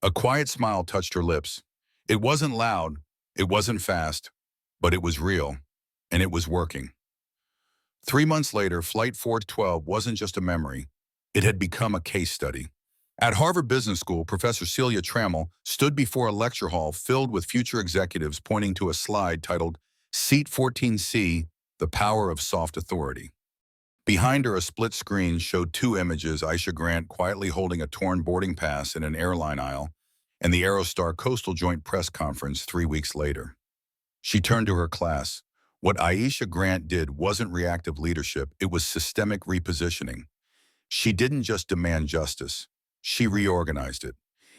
A quiet smile touched her lips. It wasn't loud, it wasn't fast, but it was real, and it was working. 3 months later, Flight 412 wasn't just a memory. It had become a case study. At Harvard Business School, Professor Celia Trammell stood before a lecture hall filled with future executives, pointing to a slide titled Seat 14C, The Power of Soft Authority. Behind her, a split screen showed two images: Aisha Grant quietly holding a torn boarding pass in an airline aisle, and the Aerostar Coastal Joint Press Conference 3 weeks later. She turned to her class. What Aisha Grant did wasn't reactive leadership, it was systemic repositioning. She didn't just demand justice, she reorganized it.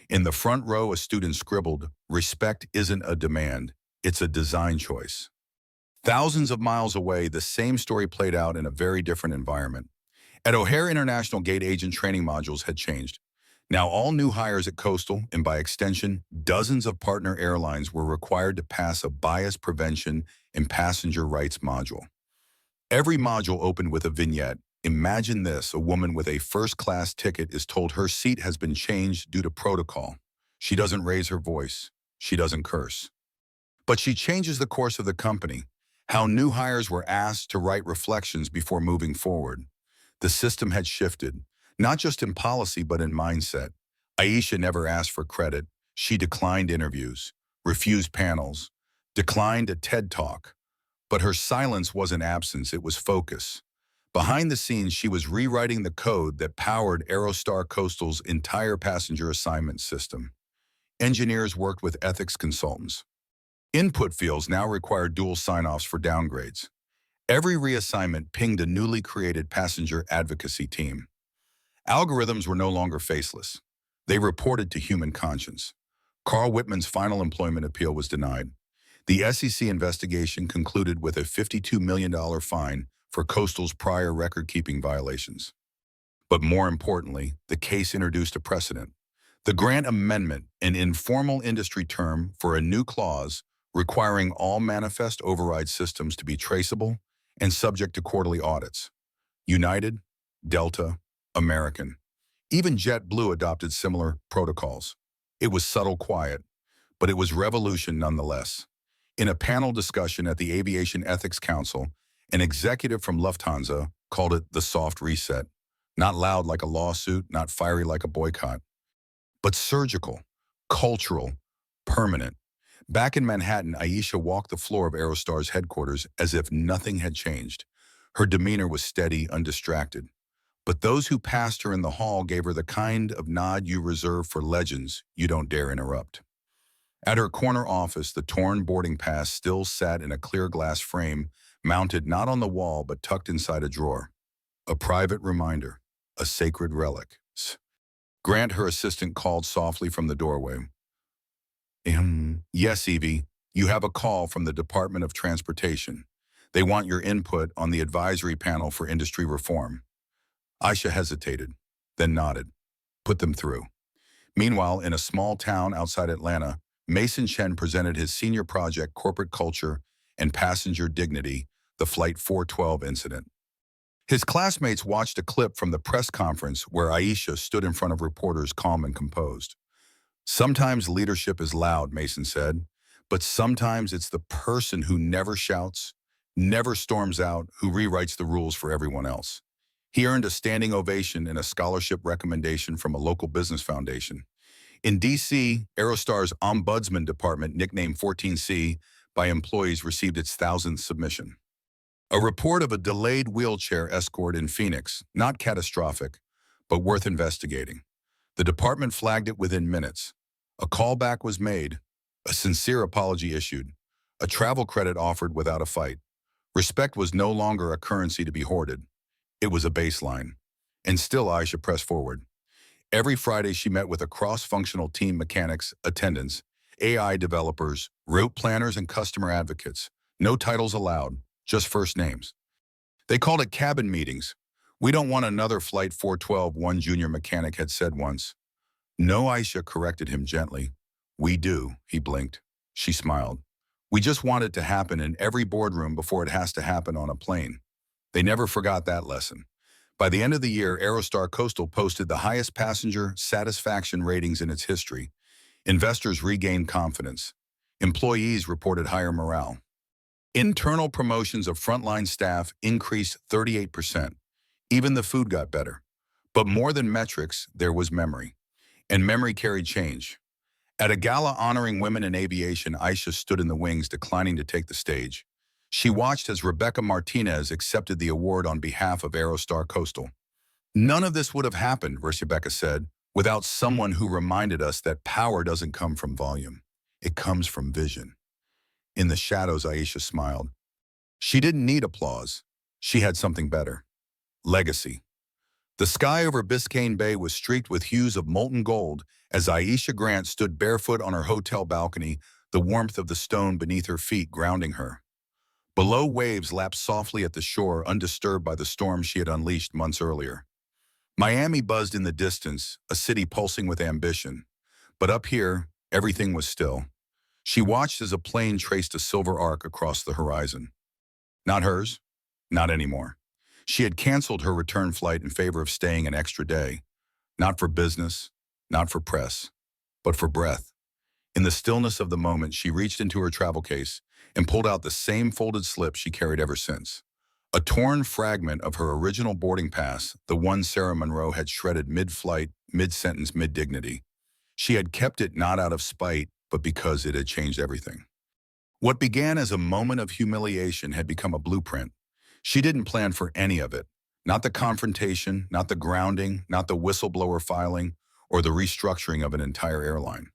In the front row, a student scribbled, "Respect isn't a demand, it's a design choice." Thousands of miles away, the same story played out in a very different environment. At O'Hare International, gate agent training modules had changed. Now all new hires at Coastal, and by extension, dozens of partner airlines, were required to pass a bias prevention and passenger rights module. Every module opened with a vignette. Imagine this: a woman with a first-class ticket is told her seat has been changed due to protocol. She doesn't raise her voice. She doesn't curse. But she changes the course of the company. How new hires were asked to write reflections before moving forward. The system had shifted, not just in policy but in mindset. Aisha never asked for credit. She declined interviews, refused panels, declined a TED Talk. But her silence wasn't absence, it was focus. Behind the scenes, she was rewriting the code that powered Aerostar Coastal's entire passenger assignment system. Engineers worked with ethics consultants. Input fields now required dual sign-offs for downgrades. Every reassignment pinged a newly created passenger advocacy team. Algorithms were no longer faceless. They reported to human conscience. Carl Whitman's final employment appeal was denied. The SEC investigation concluded with a $52 million fine for Coastal's prior record-keeping violations. But more importantly, the case introduced a precedent. The Grant Amendment, an informal industry term for a new clause requiring all manifest override systems to be traceable and subject to quarterly audits. United, Delta, American. Even JetBlue adopted similar protocols. It was subtle, quiet, but it was revolution nonetheless. In a panel discussion at the Aviation Ethics Council, an executive from Lufthansa called it the soft reset. Not loud like a lawsuit, not fiery like a boycott, but surgical, cultural, permanent. Back in Manhattan, Aisha walked the floor of Aerostar's headquarters as if nothing had changed. Her demeanor was steady, undistracted. But those who passed her in the hall gave her the kind of nod you reserve for legends you don't dare interrupt. At her corner office, the torn boarding pass still sat in a clear glass frame, mounted not on the wall but tucked inside a drawer. A private reminder, a sacred relic. Grant, her assistant, called softly from the doorway. Yes, Evie, you have a call from the Department of Transportation. They want your input on the advisory panel for industry reform. Aisha hesitated, then nodded. Put them through. Meanwhile, in a small town outside Atlanta, Mason Chen presented his senior project, Corporate Culture and Passenger Dignity, the Flight 412 incident. His classmates watched a clip from the press conference where Aisha stood in front of reporters, calm and composed. Sometimes leadership is loud, Mason said, but sometimes it's the person who never shouts, never storms out, who rewrites the rules for everyone else. He earned a standing ovation and a scholarship recommendation from a local business foundation. In D.C., Aerostar's Ombudsman Department, nicknamed 14C by employees, received its 1,000th submission. A report of a delayed wheelchair escort in Phoenix, not catastrophic, but worth investigating. The department flagged it within minutes. A callback was made, a sincere apology issued, a travel credit offered without a fight. Respect was no longer a currency to be hoarded. It was a baseline. And still Aisha pressed forward. Every Friday she met with a cross-functional team: mechanics, attendants, AI developers, route planners, and customer advocates. No titles allowed, just first names. They called it cabin meetings. "We don't want another Flight 412, one junior mechanic had said once. "No," Aisha corrected him gently. "We do," he blinked. She smiled. "We just want it to happen in every boardroom before it has to happen on a plane." They never forgot that lesson. By the end of the year, Aerostar Coastal posted the highest passenger satisfaction ratings in its history. Investors regained confidence. Employees reported higher morale. Internal promotions of frontline staff increased 38%. Even the food got better. But more than metrics, there was memory. And memory carried change. At a gala honoring women in aviation, Aisha stood in the wings, declining to take the stage. She watched as Rebecca Martinez accepted the award on behalf of Aerostar Coastal. None of this would have happened, Rebecca said, without someone who reminded us that power doesn't come from volume. It comes from vision. In the shadows, Aisha smiled. She didn't need applause. She had something better. Legacy. The sky over Biscayne Bay was streaked with hues of molten gold as Aisha Grant stood barefoot on her hotel balcony, the warmth of the stone beneath her feet grounding her. Below, waves lapped softly at the shore, undisturbed by the storm she had unleashed months earlier. Miami buzzed in the distance, a city pulsing with ambition. But up here, everything was still. She watched as a plane traced a silver arc across the horizon. Not hers, not anymore. She had canceled her return flight in favor of staying an extra day. Not for business, not for press, but for breath. In the stillness of the moment, she reached into her travel case and pulled out the same folded slip she carried ever since. A torn fragment of her original boarding pass, the one Sarah Monroe had shredded mid-flight, mid-sentence, mid-dignity. She had kept it not out of spite, but because it had changed everything. What began as a moment of humiliation had become a blueprint. She didn't plan for any of it. Not the confrontation, not the grounding, not the whistleblower filing, or the restructuring of an entire airline.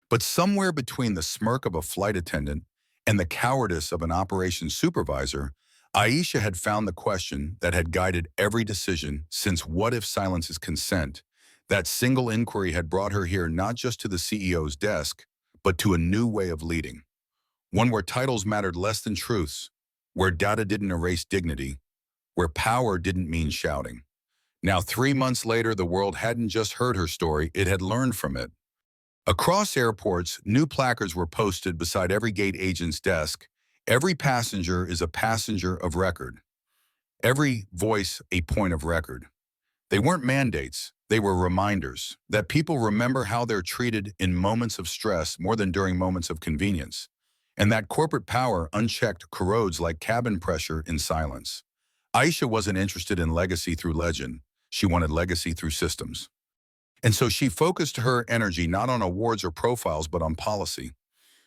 But somewhere between the smirk of a flight attendant and the cowardice of an operations supervisor, Aisha had found the question that had guided every decision since what if silence is consent. That single inquiry had brought her here not just to the CEO's desk, but to a new way of leading. One where titles mattered less than truths, where data didn't erase dignity, where power didn't mean shouting. Now, 3 months later, the world hadn't just heard her story, it had learned from it. Across airports, new placards were posted beside every gate agent's desk. Every passenger is a passenger of record. Every voice a point of record. They weren't mandates, they were reminders that people remember how they're treated in moments of stress more than during moments of convenience. And that corporate power, unchecked, corrodes like cabin pressure in silence. Aisha wasn't interested in legacy through legend. She wanted legacy through systems. And so she focused her energy not on awards or profiles, but on policy.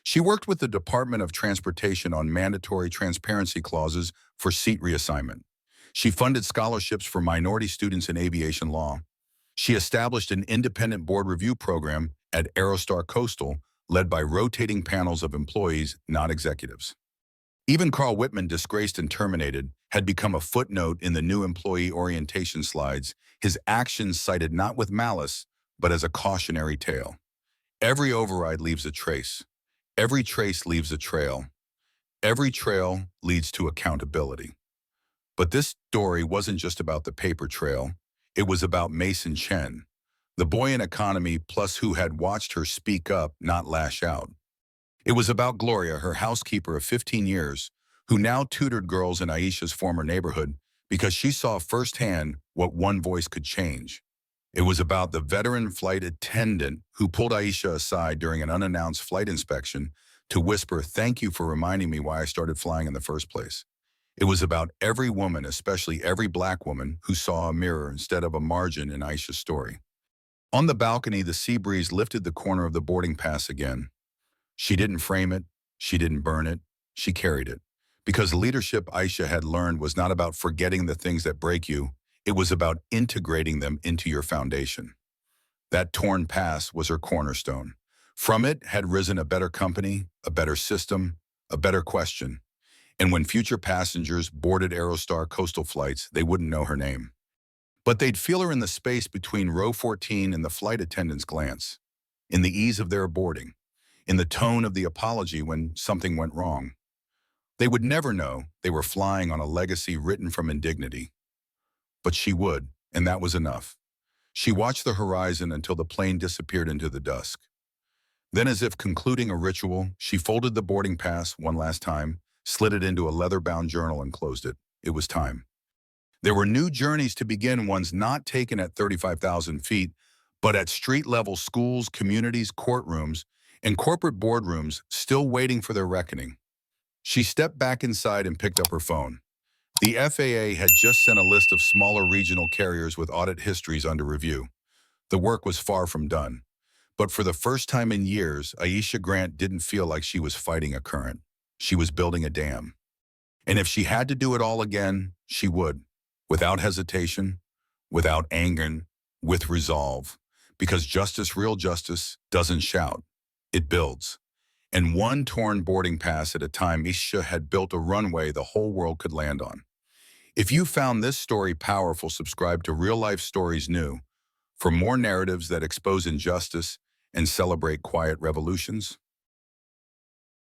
She worked with the Department of Transportation on mandatory transparency clauses for seat reassignment. She funded scholarships for minority students in aviation law. She established an independent board review program at Aerostar Coastal, led by rotating panels of employees, not executives. Even Carl Whitman, disgraced and terminated, had become a footnote in the new employee orientation slides, his actions cited not with malice, but as a cautionary tale. Every override leaves a trace. Every trace leaves a trail. Every trail leads to accountability. But this story wasn't just about the paper trail. It was about Mason Chen, the boy in economy plus who had watched her speak up, not lash out. It was about Gloria, her housekeeper of 15 years, who now tutored girls in Aisha's former neighborhood because she saw firsthand what one voice could change. It was about the veteran flight attendant who pulled Aisha aside during an unannounced flight inspection to whisper, "Thank you for reminding me why I started flying in the first place." It was about every woman, especially every Black woman, who saw a mirror instead of a margin in Aisha's story. On the balcony, the sea breeze lifted the corner of the boarding pass again. She didn't frame it, she didn't burn it, she carried it. Because leadership, Aisha had learned, was not about forgetting the things that break you, it was about integrating them into your foundation. That torn pass was her cornerstone. From it had risen a better company, a better system, a better question. And when future passengers boarded Aerostar Coastal flights, they wouldn't know her name. But they'd feel her in the space between row 14 and the flight attendant's glance, in the ease of their boarding, in the tone of the apology when something went wrong. They would never know they were flying on a legacy written from indignity. But she would, and that was enough. She watched the horizon until the plane disappeared into the dusk. Then, as if concluding a ritual, she folded the boarding pass one last time, slid it into a leather-bound journal and closed it. It was time. There were new journeys to begin, ones not taken at 35,000 feet, but at street-level schools, communities, courtrooms, and corporate boardrooms still waiting for their reckoning. She stepped back inside and picked up her phone. The FAA had just sent a list of smaller regional carriers with audit histories under review. The work was far from done. But for the first time in years, Aisha Grant didn't feel like she was fighting a current. She was building a dam. And if she had to do it all again, she would, without hesitation, without anger, with resolve. Because justice, real justice, doesn't shout, it builds. And one torn boarding pass at a time, Aisha had built a runway the whole world could land on. If you found this story powerful, subscribe to Real Life Stories New for more narratives that expose injustice and celebrate quiet revolutions.